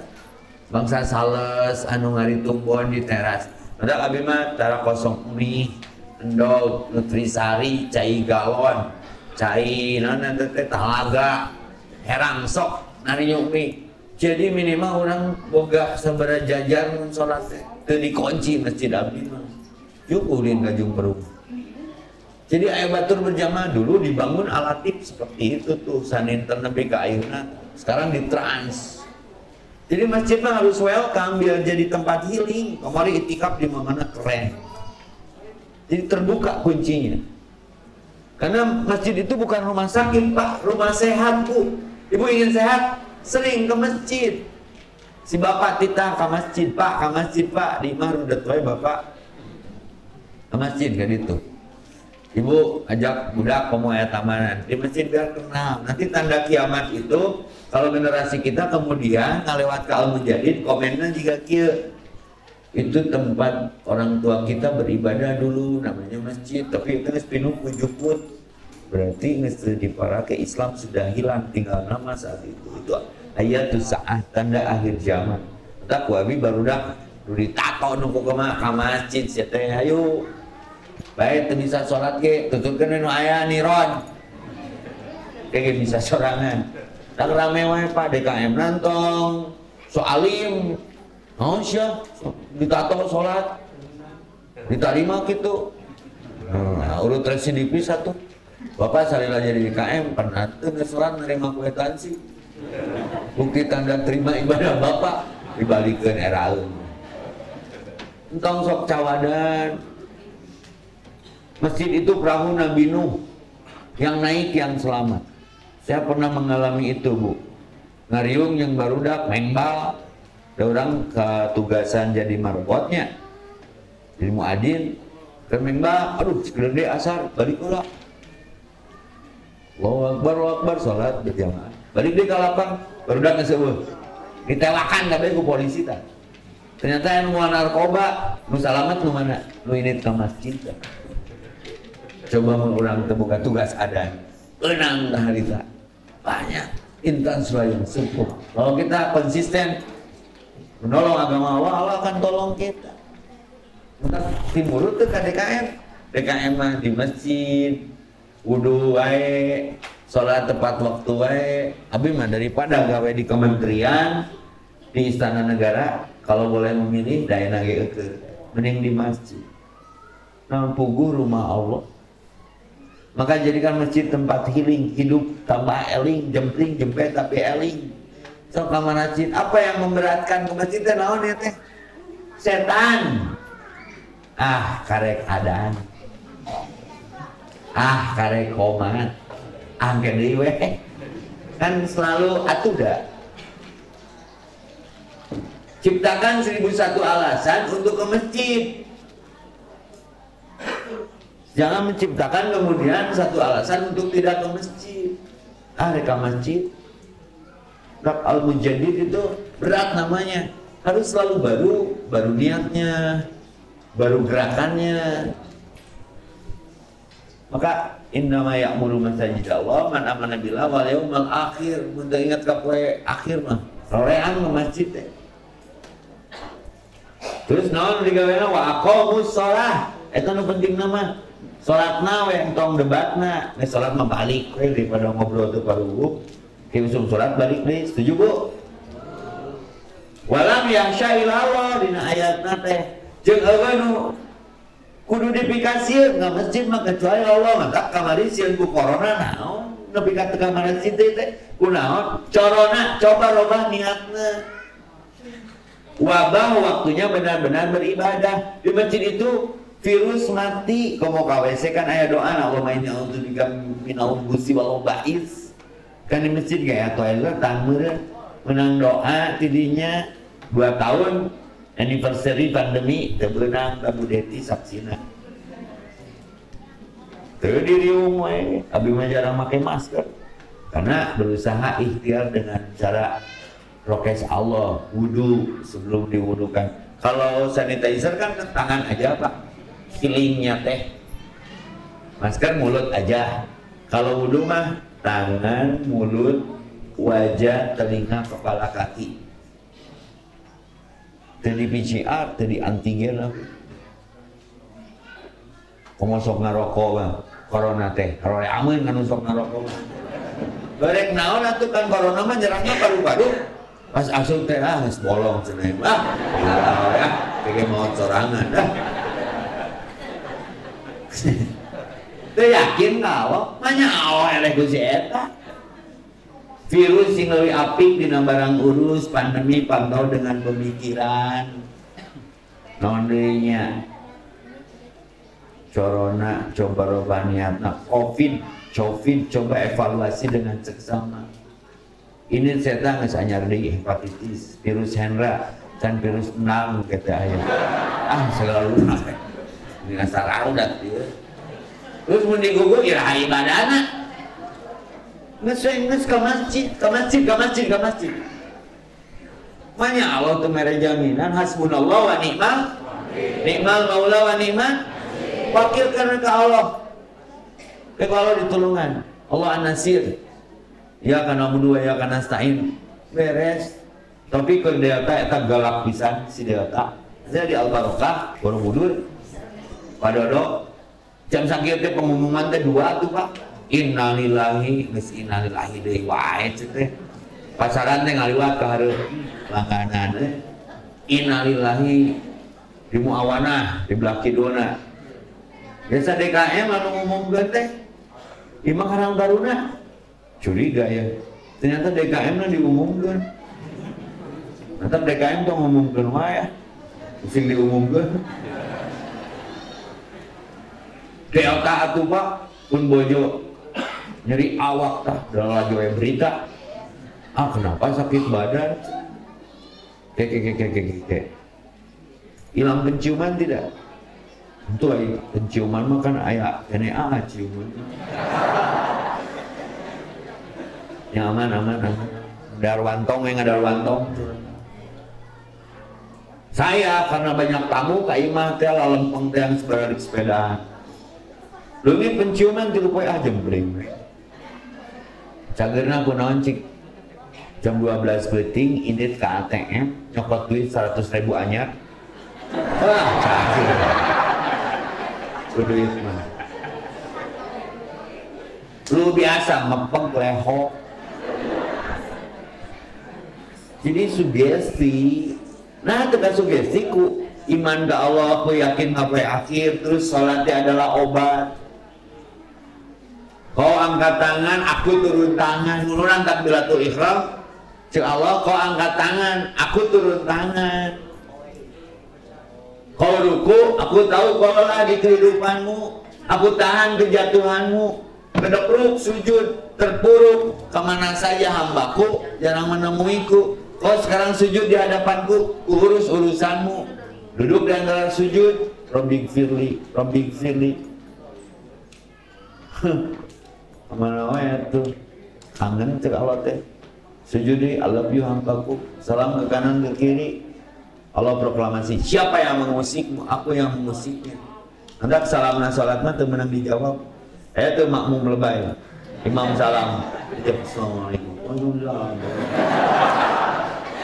[SPEAKER 1] Bangsa sales anu ngaritumbon di teras. Ada abi mah tara kosong mie, endol, nutrisari, cai galon, cai naon teh talaga, herang sok narinyuk mie. Jadi minimal orang boga sabaraha jajar mun salat teh teu dikunci masjid abdi mah. Yuk ulin ka Jumperung. Jadi aya batur berjamaah dulu dibangun alatip seperti itu tuh saninten nepi ka ayeuna. Sekarang ditrans. Jadi masjid mah harus welcome biar jadi tempat healing. Kemarin itikaf di mana keren. Jadi terbuka kuncinya. Karena masjid itu bukan rumah sakit Pak, rumah sehat Bu. Ibu ingin sehat, sering ke masjid. Si bapak titah ke masjid Pak, di imah rudet wae bapak ke masjid kan itu. Ibu ajak budak komo aya tamanan di masjid biar kenal. Nanti tanda kiamat itu kalau generasi kita kemudian ngalewat ke Al-Mujadid komennya juga kieu. Itu tempat orang tua kita beribadah dulu namanya masjid, tapi itu geus pinuh ku jukut. Berarti geus diparake Islam sudah hilang, tinggal nama saat itu. Itu ayatus saah tanda akhir zaman. Tak ku abi barudak ditato nu ku ka masjid sia teh hayu. Baik teu bisa salat ge tututkeun nu aya niron. Kayak bisa sorangan. tak rame wae Pak DKM nantong soalim oh sia ditato salat diterima gitu. Nah, urut residivis satu. Bapak salila jadi DKM pernah teu salat nerima kwitansi. Bukti tanda terima ibadah Bapak dibalikeun eraeun. Entong sok cawadan. Masjid itu perahu Nabi Nuh, yang naik yang selamat. Saya pernah mengalami itu Bu. Ngariung yang barudak mengbal, ada orang ketugasan jadi marbotnya, jadi muadzin, ke mengbal, aduh segede asar, balik ulah. Allahu Akbar, sholat berjamaah. Balik di kalapang, barudak ngeseueuh. Ditewakan kabeh ku polisi tah. Ternyata yang mau narkoba, nu salamet nu mana? Nu ini ke masjid. Coba mengulang terbuka tugas ada. Enang harita. Banyak intens yang sepuh. Kalau kita konsisten menolong agama Allah, Allah akan tolong kita. Kita timur itu ke DKM. DKM mah di masjid, wudu wae, sholat tepat waktu wae. Abi mah daripada gawe di kementerian, di istana negara, kalau boleh memilih daerah ge mending di masjid. Nah, puguh rumah Allah. Maka jadikan masjid tempat healing, hidup tambah eling, jempling, jempet tapi eling. So ka masjid, apa yang memberatkan ke masjid teh naon ya teh? Setan. Ah, karek adaan. Ah, karek komat. Angke deui we. Kan selalu atuda. Ciptakan 1001 alasan untuk ke masjid. Jangan menciptakan kemudian satu alasan untuk tidak ke masjid. Ke masjid. Rak al-Mujaddid itu berat namanya. Harus selalu baru niatnya, baru gerakannya. Maka innama ya'muru masajid Allah man amana billah wal yaumal akhir. Mun ingat ka poe akhir mah rorean ke masjid teh. Terus naon digawena wa aqamus shalah. Eta nu penting nama. Salatna we entong debatna, nih salat mah balik we daripada ngobrol teu paruh. Ki usum salat balik deui, setuju Bu? Walam yakhsha illallah dina ayatna teh. Jeung eueuh nu kudu dipikasieun ka masjid mah kecuali Allah mah tak kamari sieun ku corona naon nepi ka teu kamari masjid teh kunaon corona coba robah niatna. Wabah waktunya benar-benar beribadah di masjid itu. Virus mati, komo KWC kan aya doa Allahumma inni a'udzubika minal khubuthi wal khaba'is. Kan di masjid gaya toilet tangmeureun menang doa tidinya 2 tahun anniversary pandemi teu beunang ka Bu Deti saksina. Teu diriung we, abi mah jarang make masker. Karena berusaha ikhtiar dengan cara prokes Allah, wudu sebelum diwudukan. Kalau sanitizer kan tangan aja Pak. Healingnya teh masker mulut aja. Kalau wudu mah tangan, mulut, wajah, telinga, kepala, kaki. Tadi PCR, tadi antigen lah. Komo sok ngarokok bang, corona teh, rore aman kan sok ngarokok. Barek naon atuh kan corona mah nyerangnya paru-paru. Pas asup teh geus bolong cenah mah. Ya, kayak mau sorangan dah. Teu yakin kalau nanya awal eleh ku si eta. Virus sing leuwih apik dina barang urus pandemi pantau dengan pemikiran. Naon deui nya? Corona coba robah niatna, Covid coba evaluasi dengan seksama. Ini setan geus anyar deui hepatitis, virus Hendra dan virus enam kata aya. Segala lunak. Ini saraudat dia. Terus mun diguguk iraha ibadahna. Geus ke masjid. Manya Allah teu mere jaminan hasbunallah wa ni'mal maula wa ni'mal wakil karena ke Allah. Kalau ditulungan Allah an-Nasir. Ya kana mudu ya kana nasta'in. Beres. Tapi keur Delta eta galak pisan si Delta. Saya di Al-Barokah Borobudur. Padodo jam sakieu teh pengumuman teh 2 tuh Pak. Innalillahi geus innalillahi deui wae teh. pasaran teh ngaliwat ka hareup langganan teh innalillahi di Muawanah di belah kidulna biasa DKM anu ngumumkeun teh imah Karang Taruna curiga ya ternyata DKM na diumumkeun nanti DKM tuh ngumumkeun wae sing diumumkeun Delta atuh Pak pun bojo nyeri awak tah dalam laju berita kenapa sakit badan hilang penciuman tidak itu penciuman mah kan aya DNA ciuman ya aman darwantong yang ada darwantong saya karena banyak tamu ka imah teh lalempeng teh yang sepeda leungit penciuman 3 poe jembreng cagerna kunaon cik jam 12 penting indit ke ATM nyokot duit 100.000 anyar cager duit mah lu biasa mepeng leho jadi sugesti nah teka sugesti ku iman ke Allah ku yakin sampai akhir terus sholatnya adalah obat kau angkat tangan aku turun tangan nguluran takbiratul ihram cek Allah kau angkat tangan aku turun tangan kau ruku aku tahu kau lagi kehidupanmu aku tahan kejatuhanmu kedepruk sujud terpuruk kemana saja hambaku jarang menemuiku kau sekarang sujud di hadapanku urus urusanmu duduk di antara sujud Robbing Firly kemana wae tuh kangen cek Allah teh sujudi I love you hambaku salam ke kanan ke kiri Allah proklamasi siapa yang mengusikmu aku yang mengusiknya hendak salamna salat mah teu meunang dijawab tuh makmum lebay imam salam assalamualaikum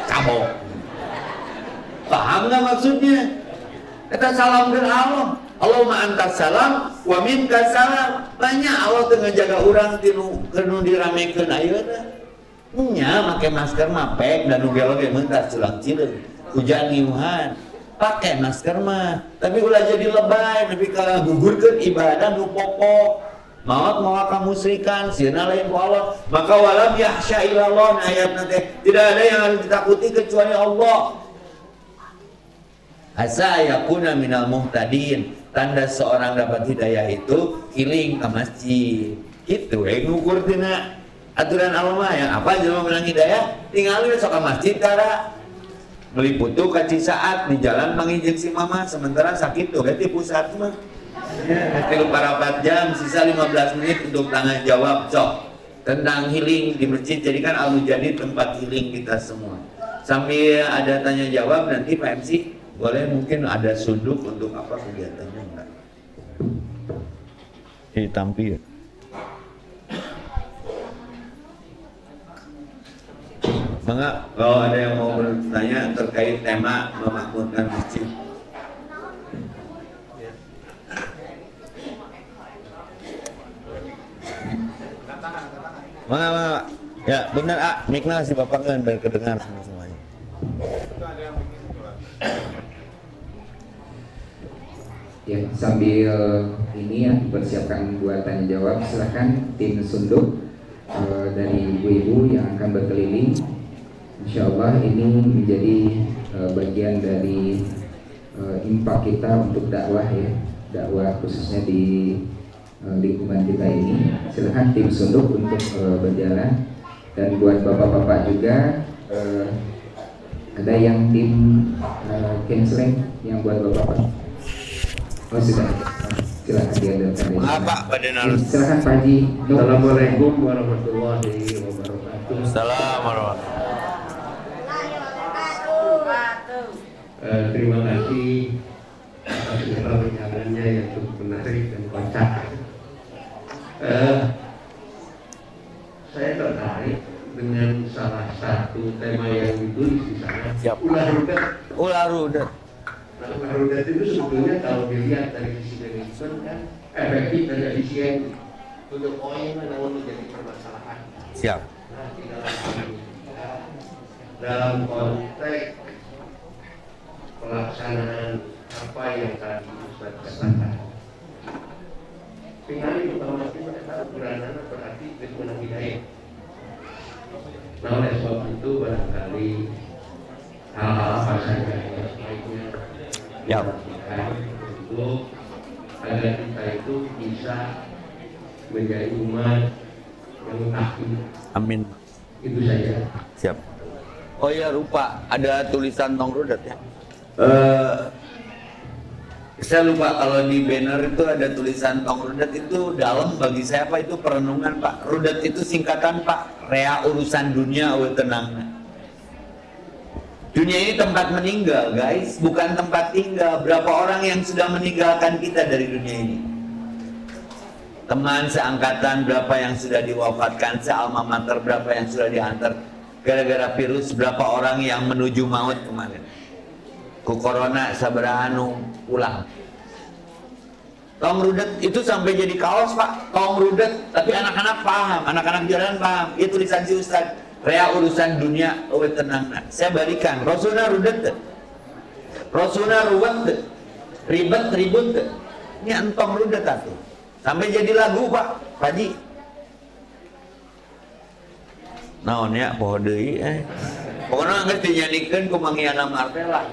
[SPEAKER 1] cabok paham nggak maksudnya kita salam ke Allah Allahumma antas salam wa minkas salam banyak Allah teu ngajaga urang tinu diramekeun ayeuna nya make masker mah pek dan nu geloge mah tas culang cileung hujan niuhan pakai masker mah tapi ulah jadi lebay nepi ka gugurkeun ibadah nu pokok maot moal kamusrikan sieuna lain ku Allah maka walam yahsya illallah ayat nanti tidak ada yang harus ditakuti kecuali Allah asa yakuna minal muhtadin tanda seorang dapat hidayah itu healing ke masjid gitu ngukur tina aturan Allah yang apa jelema menang hidayah tinggalin sok ke masjid kara meliputu kaci saat di jalan pangijeng si mama sementara sakit tuh ganti pusat mah ya 3-4 jam sisa 15 menit untuk tanya jawab sok tentang healing di masjid jadikan Al-Mujadid tempat healing kita semua sambil ada tanya jawab nanti Pak MC boleh mungkin ada suduk untuk apa kegiatannya enggak? Tampil. Maka kalau ada yang mau bertanya terkait tema memakmurkan masjid. Maka ya benar mikna si bapak kan berkedengar semuanya.
[SPEAKER 2] Ya, sambil ini ya dipersiapkan buat tanya jawab, silahkan tim Sunduk dari ibu-ibu yang akan berkeliling. Insya Allah ini menjadi bagian dari impak kita untuk dakwah ya, dakwah khususnya di lingkungan kita ini. Silahkan tim Sunduk untuk berjalan dan buat bapak-bapak juga ada yang tim counseling yang buat bapak-bapak. Oh sudah, silakan diadakan.
[SPEAKER 1] Apa badan harus?
[SPEAKER 2] Silakan Pak Haji.
[SPEAKER 3] Assalamualaikum warahmatullahi wabarakatuh.
[SPEAKER 1] Assalamualaikum.
[SPEAKER 3] Terima kasih atas perbincangannya yang cukup menarik dan kocak. Saya tertarik dengan salah satu tema yang ditulis di sana. Ulah rudet.
[SPEAKER 1] Ulah rudet.
[SPEAKER 3] Ulah rudet itu sebetulnya kalau dilihat dari sisi manajemen kan efektif dan efisien. Untuk poin namun menjadi permasalahan.
[SPEAKER 1] Siap.
[SPEAKER 3] Nah, di dalam ini dalam konteks pelaksanaan apa yang tadi Ustaz katakan. Tinggal itu kalau kita beranak berarti keturunan hidayah. Nah oleh sebab itu barangkali hal-hal apa saja yang sebaiknya diperhatikan untuk agar kita itu bisa menjadi umat yang taat.
[SPEAKER 1] Amin.
[SPEAKER 3] Itu saja.
[SPEAKER 1] Siap. Oh ya lupa, ada tulisan Tong Rudet ya. Saya lupa kalau di banner itu ada tulisan Tong Rudet, itu dalam bagi saya apa itu perenungan Pak. Rudet itu singkatan Pak, rea urusan dunia awe tenang. Dunia ini tempat meninggal guys, bukan tempat tinggal. Berapa orang yang sudah meninggalkan kita dari dunia ini? Teman seangkatan berapa yang sudah diwafatkan, sealma mater berapa yang sudah diantar gara-gara virus, berapa orang yang menuju maut kemarin. Ku corona sabaranu pulang. Tong Rudet itu sampai jadi kaos Pak, Tong Rudet, tapi anak-anak paham, anak-anak jalan paham. Itu tulisan si Ustaz, rea urusan dunia awe tenang. Saya balikan, Rasulna Rudet, Rasulna ruwet, ribet ribut. Ini entong Rudet atuh. Sampai jadi lagu Pak Haji. Naonnya poho deui pokoknya geus dinyanikeun ku Mangiana Martella.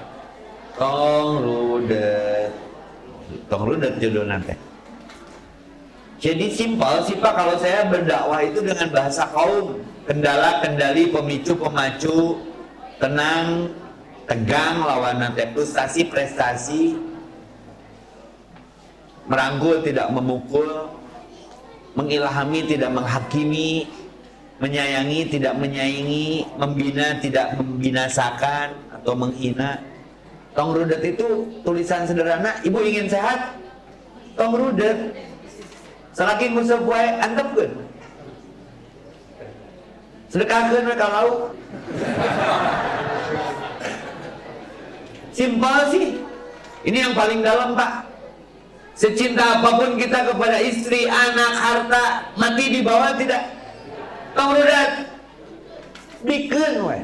[SPEAKER 1] Tong Rudet. Tong Rudet judulna teh. Jadi simpel sih Pak kalau saya berdakwah itu dengan bahasa kaum. Kendala, kendali, pemicu, pemacu, tenang, tegang, lawanan teh frustasi, prestasi, merangkul tidak memukul, mengilhami tidak menghakimi, menyayangi tidak menyaingi, membina tidak membinasakan atau menghina. Tong Rudet itu tulisan sederhana, ibu ingin sehat, Tong Rudet salaki ngusap wae antepkeun, sedekahkeun we ka lauk. Simpel sih. Ini yang paling dalam Pak. Secinta apapun kita kepada istri, anak, harta, mati dibawa tidak? Tong Rudet bikeun we.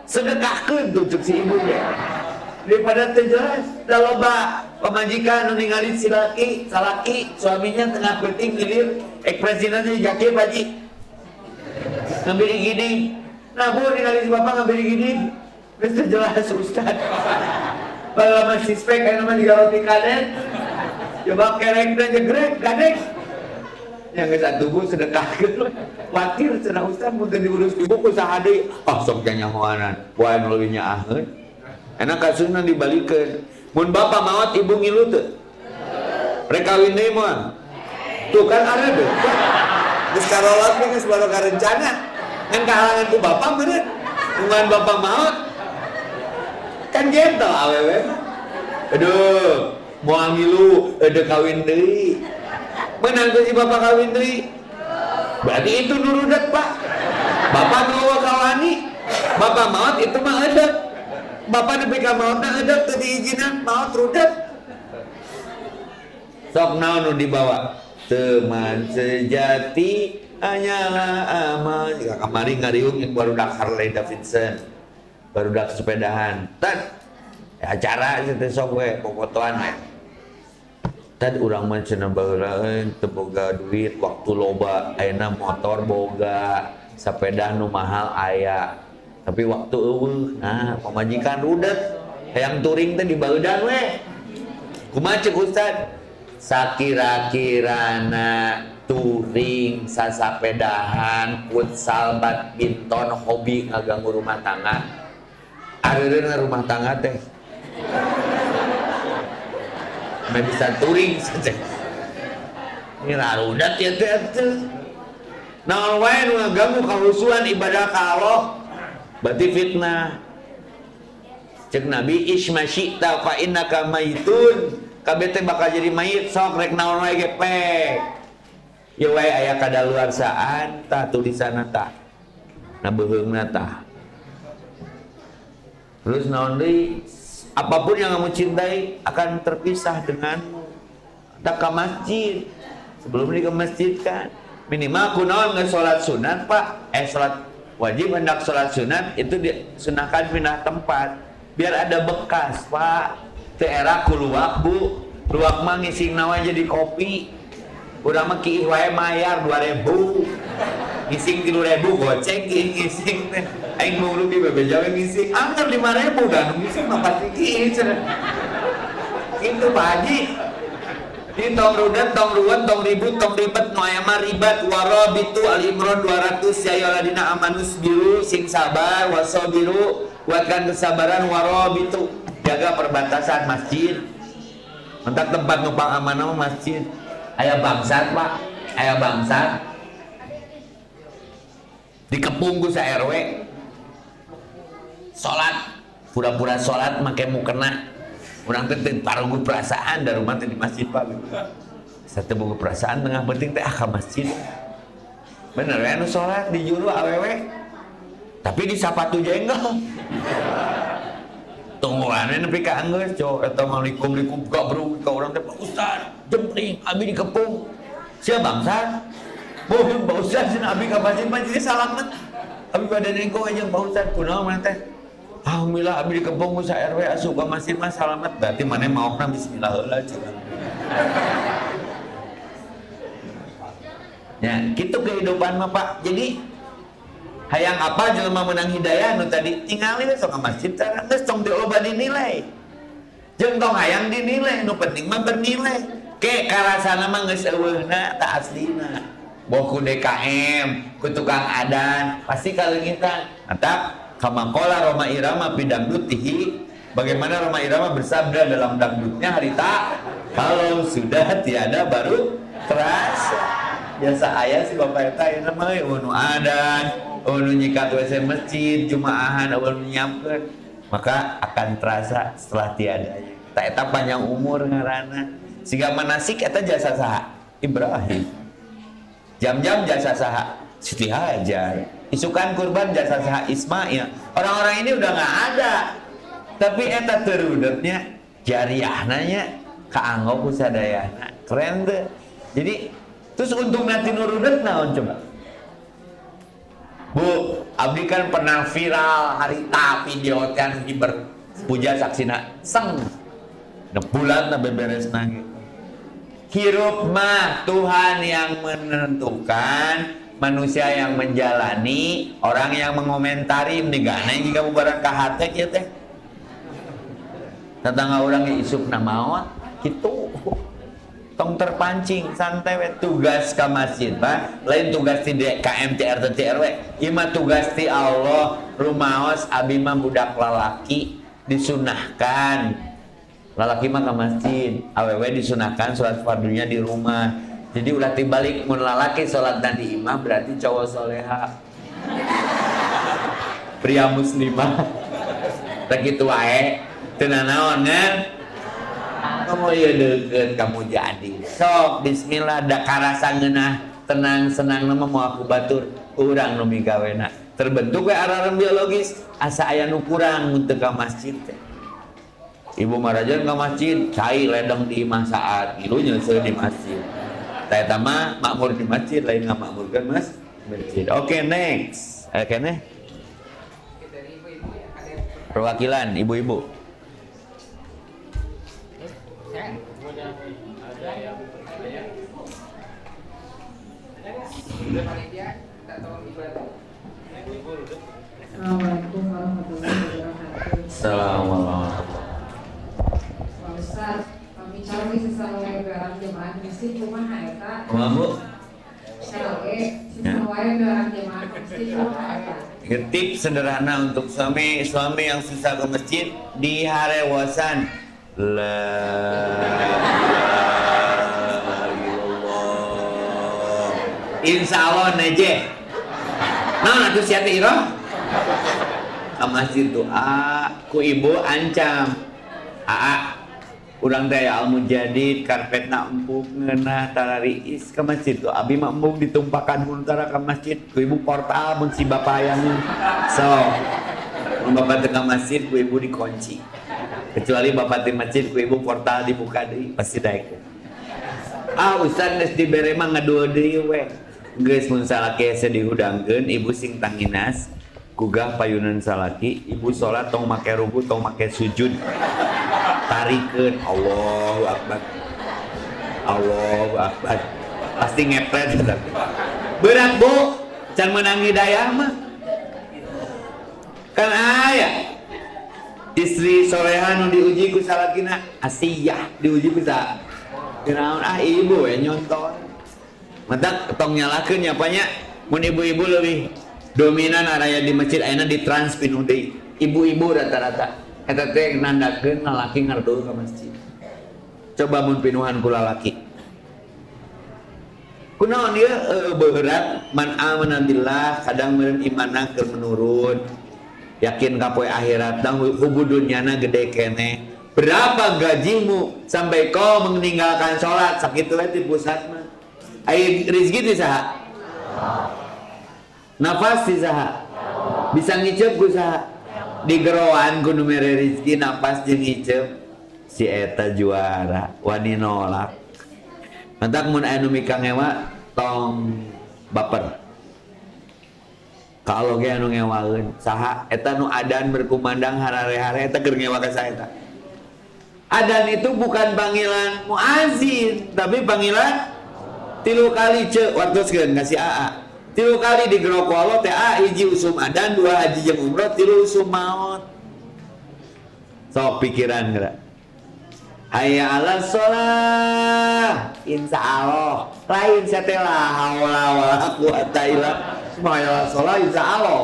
[SPEAKER 1] Sedekahkeun tuh cuk si ibu ya. Daripada teu jelas, da loba pamajikan nu ningali si laki, salaki suaminya tengah penting lilir, ekspresina teh jake baji. Ngambil gini. Nah, Bu ningali si bapak ngambil gini. Geus teu jelas Ustaz. Bala masih spek aya mah digaroti kadet. Coba kerek teh jegrek gadek. Yang geus atuh sedekahkeun. Watir cenah Ustaz mun teu diurus ibu ku saha deui? Ah sok nyahoanan. Wae nu leuwih nyaaheun. Enak kasusna dibalikeun. Mun bapa maot ibu ngilu teu? Rek kawin deui moal. Tuh kan ada deh. Geus karolot ge geus baru karencana. Ngan kahalangan ku bapa meureun. Ngan bapa maot. Kan gentle awewe. Aduh, moal ngilu, eueuh kawin deui. Menang si bapak kawin deui. Berarti itu nu rudet Pak. Bapak nu kawani, bapak maot itu mah adat. Bapak nepi ka maotna adat teu diizinan maot rudet. Sok naon nu dibawa? Teman sejati hanyalah amal. Jika kamari ngariung yang barudak Harley Davidson, barudak sepedahan. Tad acara itu sok we popotoan we. Tad urang mah cenah baheula teu boga duit, waktu loba, ayeuna motor boga, sepeda nu mahal aya. Tapi waktu eueuh, nah pamajikan rudet, hayang touring teh dibaudan we. Kumaha ceuk Ustad? Sakira-kirana touring, sasapedahan, futsal, badminton, hobi ngaganggu rumah tangga. Areureun rumah tangga teh mah bisa touring saja. Ini rarudat ya teh. Naon wae nu ngaganggu kahusuan ibadah ka Allah berarti fitnah. Cek Nabi ismasyita fa innaka maitun. Kabeh teh bakal jadi mayit, sok rek naon wae ge pek. Ye wae aya kadaluarsaan tah tulisanna tah. Na beuheungna tah. Terus naon deui? Apapun yang kamu cintai akan terpisah denganmu. Tak ke masjid. Sebelum ini ke masjid kan minimal kunaon nggak sholat sunat Pak. Sholat wajib hendak sholat sunat itu disunahkan pindah tempat biar ada bekas Pak. Daerah kuluak Bu, luak mah ngising nawa jadi kopi, udah mah kiih wae mayar 2.000, ngising 3.000 goceng ngising teh, aing mulu di bebejawe ngising, angker 5.000 dan ngising mah pasti kiih itu Pak Haji. Ini tong rudet, tong ruwet, tong ribut, tong ribet, nu aya mah ribat warabitu Ali Imran 200 ya ayyuhalladzina amanus biru sing sabar wasabiru kuatkan kesabaran warabitu jaga perbatasan masjid. Mentak tempat numpang amanah masjid. Aya bangsat Pak, aya bangsat. Dikepung ku sa RW. Salat, pura-pura salat make mukena. Urang teh parugu perasaan dari rumah teh di masjid Pak. Satu buku perasaan tengah penting teh ka masjid. Bener ya nu salat di juru awewe. Tapi di sapatu jengkel. Tungguannya nepi ka anggeus cok eta mah likum-likum ka bro ka urang teh Pak Ustaz, jempling abi dikepung. Sia bangsa. Bohong Pak Ustaz cenah abi ka masjid mah jadi salamet. Abi pada nengko aja Pak Ustaz kunaon mah teh. Alhamdulillah abdi dikepung ku sa RW asup ka masjid mah salamet berarti maneh maokna bismillah heula cenah. Ya, kitu kehidupan mah Pak. Jadi hayang apa jelema menang hidayah nu tadi tingali we sok ka masjid teh geus tong diloba dinilai. Jeung tong hayang dinilai nu penting mah bernilai. Ke karasana mah geus eueuhna tah aslina. Boh ku DKM, ku tukang adan, pasti kalengitan. Antap Kamangkola Roma Irama bidangdutihi, bagaimana Roma Irama bersabda dalam dangdutnya harita, kalau sudah tiada baru terasa. Biasa ayah si bapak eta ieu mah unu adan, unu nyikat WC masjid, jumaahan unu nyiapkeun, maka akan terasa setelah tiadanya. Ta eta panjang umur ngaranna. Siga manasik eta jasa saha? Ibrahim. Jam-jam jasa saha? Siti Hajar. Isukan kurban jasa saha Ismail. Orang-orang ini udah nggak ada. Tapi eta terudetnya jariahnanya kaanggo ku sadayana. Keren tuh. Jadi terus untung nanti nurudet naon coba. Bu, abdi kan pernah viral harita video teh di berpuja saksina seng. 6 bulan na beberesna gitu. Hirup mah Tuhan yang menentukan, manusia yang menjalani, orang yang mengomentari menegana jika bubaran kahate kieu teh. Tetangga urang isuk namaon kitu. Tong terpancing santai we tugas ka masjid Pak, lain tugas di KMT RT RW. Ieu mah tugas ti Allah, rumaos abi mah budak lalaki disunahkan. Lalaki mah ke masjid, awewe disunahkan sholat fardunya di rumah. Jadi ulah tibalik mun lalaki sholat dan di imam berarti cowok soleha. Pria muslimah. Tak gitu wae, teu nanaon kan? Kamu ieu deukeut kamu jadi. Sok bismillah da karasa ngeunah tenang senang nama mau aku batur urang nu migawena. Terbentuk we ararem biologis asa aya nu kurang mun teu ka masjid teh. Ibu marajan ke masjid, cai ledeng di imah saat, ilu nyesel di masjid. Saya mah makmur di masjid, lain nggak makmurkan mas masjid. Oke, next. Kene perwakilan ibu-ibu.
[SPEAKER 4] Assalamualaikum warahmatullahi wabarakatuh.
[SPEAKER 1] Assalamualaikum.
[SPEAKER 4] Ustaz, kami cari sesuai barang jemaah masjid kumaha eta?
[SPEAKER 1] Kumaha Bu?
[SPEAKER 4] Cari sesuai barang jemaah masjid kumaha eta?
[SPEAKER 1] Tips sederhana untuk suami yang susah ke masjid di harewasan. La Insya Allah neje. Nah, atuh sia teh iroh. Ka masjid tuh ku ibu ancam. Urang teh al-mujadid karpetna empuk ngeunah tarariis ka masjid tuh abi mah empuk ditumpakan muntara ka masjid ku ibu portal mun si bapa aya so mun bapak teh ka masjid ku ibu dikunci kecuali bapak di masjid ku ibu portal dibuka deui pasti daek ustaz geus dibere mah ngadueu deui we geus mun salaki hese dihudangkeun ibu sing tanginas gugah payunan salaki ibu salat tong make ruku tong make sujud tarikeun Allahu akbar Allahu akbar pasti ngepret berat bu can menang hidayah mah kan aya istri soleha nu diuji ku salakina asiyah diuji ku sa kiraon ibu we nyonton matak tong nyalakeun nya apanya mun ibu-ibu lebih dominan area di masjid ayeuna ditrans pinuh deui ibu-ibu rata-rata eta teh nandakeun lalaki ngardu ka masjid coba mun pinuhan ku lalaki kunaon dia berat man amana billah kadang meureun imanna keur menurun yakin ka poe akhirat dan hubu dunyana gede kene berapa gajimu sampai kau meninggalkan sholat sakit we di pusat mah ai rezeki di saha nafas di saha bisa ngiceup ku saha di geroan kudu mere rezeki nafas jeung ngiceup si eta juara wani nolak mantak mun anu mikang ewa tong baper kalau ge anu ngewaeun saha eta nu adan berkumandang harare-hare eta keur ngewa ka saha eta adan itu bukan panggilan muazin tapi panggilan 3 kali ceuk wartoskeun ka si aa 3 kali di gerok Allah teh hiji usum adan 2 haji jeung umroh 3 usum maot sok pikiran geura hayya 'alas shalah insyaallah lain satela haula wala quwata illa billah sholat insyaallah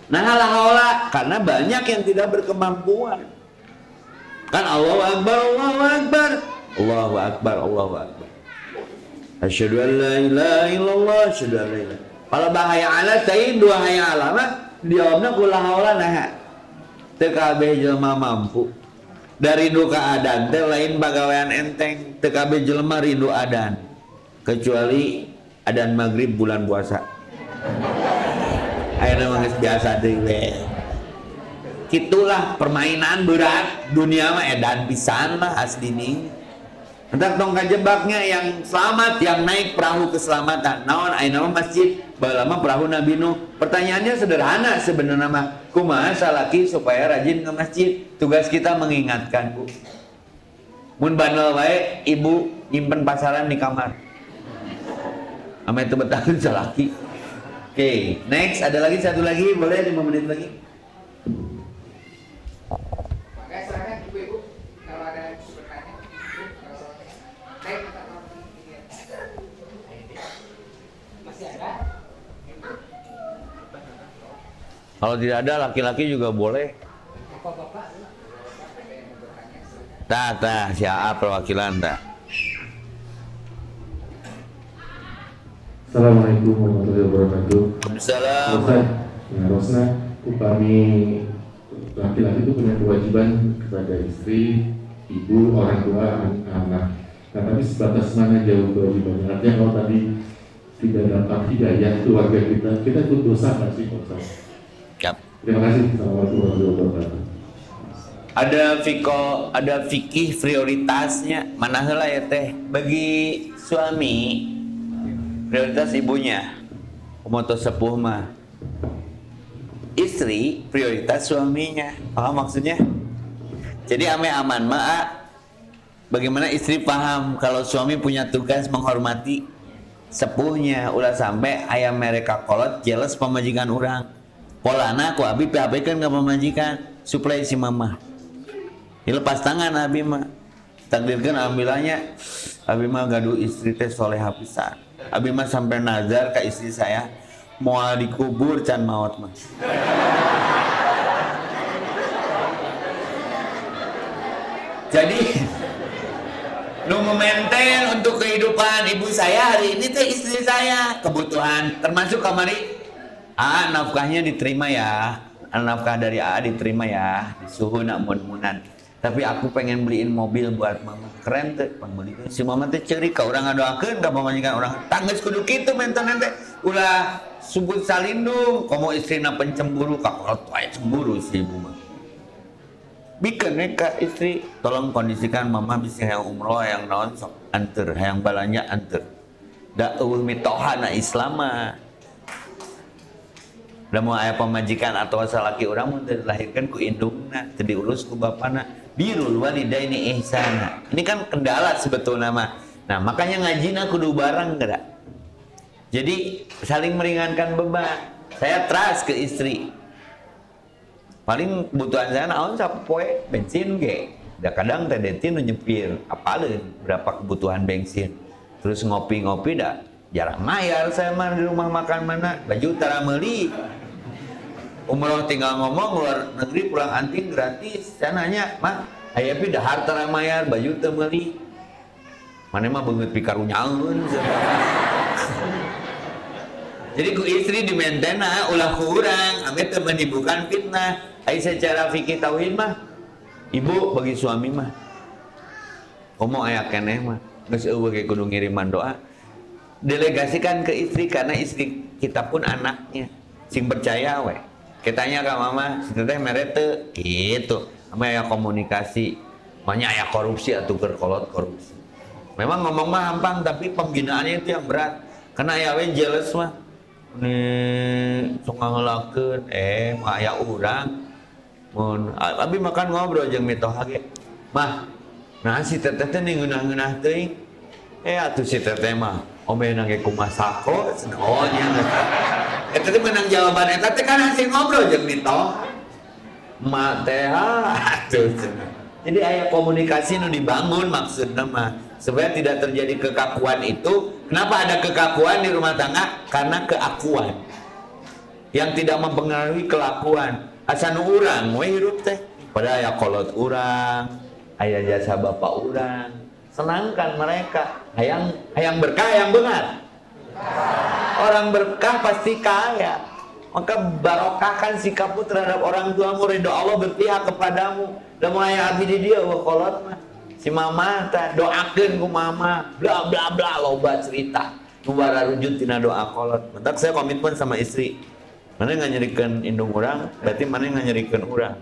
[SPEAKER 1] nah haula karena banyak yang tidak berkemampuan kan Allahu akbar Allahu akbar Allahu akbar Allahu akbar asyhadu an la ilaha illallah asyhadu an la ilaha kalau bahaya ala tain 2 hayya ala mah diawabna ku la haula nah teu kabeh jelema mampu dari rindu ka adan teh lain bagawean enteng teu kabeh jelema rindu adan kecuali adan maghrib bulan puasa ayeuna mah geus biasa deui we kitulah permainan berat dunia mah edan pisan mah asli nih entak tong kajebaknya yang selamat yang naik perahu keselamatan naon ayeuna mah masjid baheula mah perahu Nabi Nuh pertanyaannya sederhana sebenarnya mah kumaha salaki supaya rajin ke masjid tugas kita mengingatkan bu mun bandel wae ibu nyimpen pasaran di kamar ame itu betakeun salaki. Oke, next ada lagi satu lagi boleh 5 menit lagi.
[SPEAKER 2] Oke, silakan ibu-ibu kalau ada yang bertanya. Masih ada?
[SPEAKER 1] Kalau tidak ada laki-laki juga boleh.
[SPEAKER 2] Bapak-bapak
[SPEAKER 1] Tah, siapa perwakilan tak?
[SPEAKER 5] Assalamualaikum warahmatullahi wabarakatuh.
[SPEAKER 1] Waalaikumsalam.
[SPEAKER 5] Ustaz, ya Rosna, kami laki-laki itu punya kewajiban kepada istri, ibu, orang tua, anak. Nah, tapi sebatas mana jauh kewajibannya? Artinya kalau tadi tidak dapat hidayah keluarga kita ikut dosa nggak sih, Ustaz?
[SPEAKER 1] Yap.
[SPEAKER 5] Terima kasih. Assalamualaikum warahmatullahi wabarakatuh.
[SPEAKER 1] Ada fikih prioritasnya mana heula ya teh bagi suami prioritas ibunya moto sepuh mah istri prioritas suaminya paham maksudnya jadi ame aman mah bagaimana istri paham kalau suami punya tugas menghormati sepuhnya ulah sampai ayam mereka kolot jelas pemajikan orang polana ku abi PHP kan ke pemajikan suplai si mama lepas tangan abi mah takdirkan ambilannya abi mah gaduh istri teh soleha pisan abi mah sampai nazar ke istri saya moal dikubur can maot mah jadi nu memaintain untuk kehidupan ibu saya hari ini teh istri saya kebutuhan termasuk kamari nafkahnya diterima ya nafkah dari diterima ya disuhu nak mun-munan tapi aku pengen beliin mobil buat mama keren tuh pembeli si mama teh ceurik ka urang ngadoakeun ka pamajikan urang tanggeus kudu kitu mentonan teh ulah subut salindung komo istrina pencemburu ka kolot wae cemburu si ibu mah bikeun we ka istri tolong kondisikan mama bisa hayang umroh hayang naon sok anteur hayang balanja anteur da eueuh mitohana Islam mah. Da mau aya pamajikan atau salaki urang mun dilahirkan ku indungna, teu diurus ku bapana. Birrul walidaini ihsana. Ini kan kendala sebetulnya mah. Nah, makanya ngajina kudu bareng geura. Jadi saling meringankan beban. Saya trust ke istri. Paling kebutuhan saya naon sapoe bensin ge. Da kadang teh detin nu nyepir, apaleun berapa kebutuhan bensin. Terus ngopi-ngopi dah jarang mayar saya mah di rumah makan mana, baju tara meuli. Umroh tinggal ngomong, luar negeri pulang anting gratis. Saya nanya, mah, aya pi dahar tara mayar, baju teu meuli. Mane mah beungeut pikarunyaeun. Jadi ku istri di mentena ulah ku urang, ame teu menimbulkan fitnah. Ai secara fikih tauhid mah ibu bagi suami mah ngomong aya keneh mah geus eueuh ge kudu ngiriman doa. Delegasikan ke istri karena istri kita pun anaknya. Sing percaya we. Kitanya ka mama, si teh mere teu kitu. Ame aya komunikasi. Manya aya korupsi atuh keur kolot korupsi. Memang ngomong mah gampang tapi pembinaannya itu yang berat. Karena aya we jealous mah. Sok ngalakeun mah aya urang. Mun abi makan ngobrol jeung mitoha ge. Mah, nah si teteh teh ngeunah-ngeunah teuing. Atuh si teteh mah omena ge kumaha sako, oh nya eta. Eta teh menang jawaban eta teh kan hasil ngobrol jeung mitoha. Ma teh atuh. Jadi aya komunikasi nu dibangun maksudna mah supaya tidak terjadi kekakuan itu. Kenapa ada kekakuan di rumah tangga? Karena keakuan yang tidak mempengaruhi kelakuan. Asa nu urang we hirup teh pada aya kolot urang, aya jasa bapak urang. Senangkan mereka. Hayang berkah, hayang beungar. Orang berkah pasti kaya. Maka barokahkan sikapmu terhadap orang tuamu, ridho Allah berpihak kepadamu. Da mulai abdi di dieu kolot mah. Si mama teh doakeun ku mama, bla bla bla loba cerita. Nu bararujut tina doa kolot. Mentak saya komitmen sama istri. Mana nganyerikeun indung urang, berarti mana nganyerikeun urang.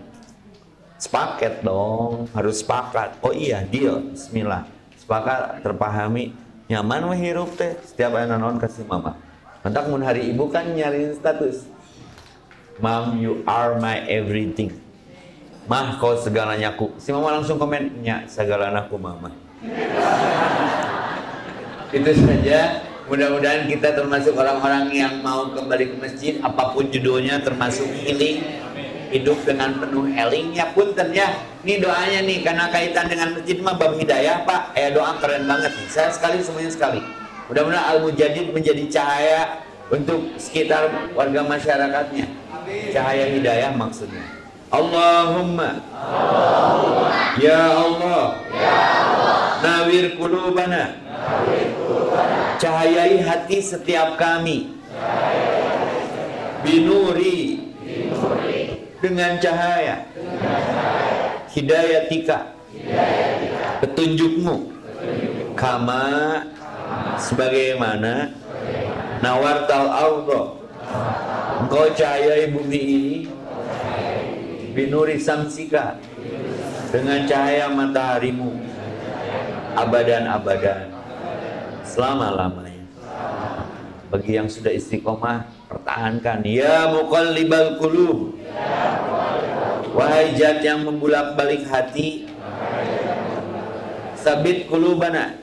[SPEAKER 1] Sepaket dong, harus sepakat. Oh iya, deal. Bismillah. Sepakat, terpahami. Nyaman we hirup teh, setiap aya naon kasih mama. Mentak mun hari ibu kan nyariin status. Mom, you are my everything. Mah, kau segalanya ku. Si mama langsung komen, nya segalanya ku mama. Itu saja. Mudah-mudahan kita termasuk orang-orang yang mau kembali ke masjid, apapun judulnya, termasuk healing, hidup dengan penuh healing. Ya punten ya, ini doanya nih, karena kaitan dengan masjid mah bab hidayah Pak. Doa keren banget nih, saya sekali semuanya sekali. Mudah-mudahan Al-Mujadid menjadi cahaya untuk sekitar warga masyarakatnya. Cahaya hidayah maksudnya. Allahumma, ya Allah, nawir qulubana, cahayai hati setiap kami, binuri, dengan cahaya, hidayatika, petunjukmu, kama, sebagaimana, nawartal Allah, engkau cahayai bumi ini, binuri samsika, dengan cahaya mataharimu, abadan-abadan, selama-lamanya. Bagi yang sudah istiqomah, pertahankan. Ya muqallibal qulub, wahai zat yang membulak-balik hati, sabit qulubana,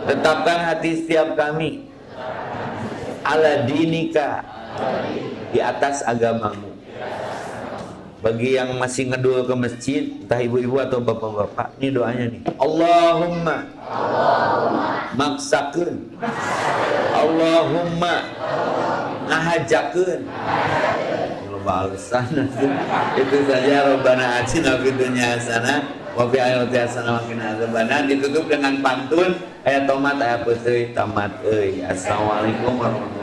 [SPEAKER 1] tetapkan hati setiap kami, ala dinika, di atas agamamu. Bagi yang masih ngedul ke masjid, entah ibu-ibu atau bapak-bapak, ini doanya nih. Allahumma, maksakeun, Allahumma, ngahajakeun. Loba alasan. Itu saja. Rabbana atina fid dunya hasanah wa fil akhirati hasanah wa qina adzabannar. Ditutup dengan pantun aya tomat aya peuteuy tamat euy. Assalamualaikum warahmatullahi wabarakatuh.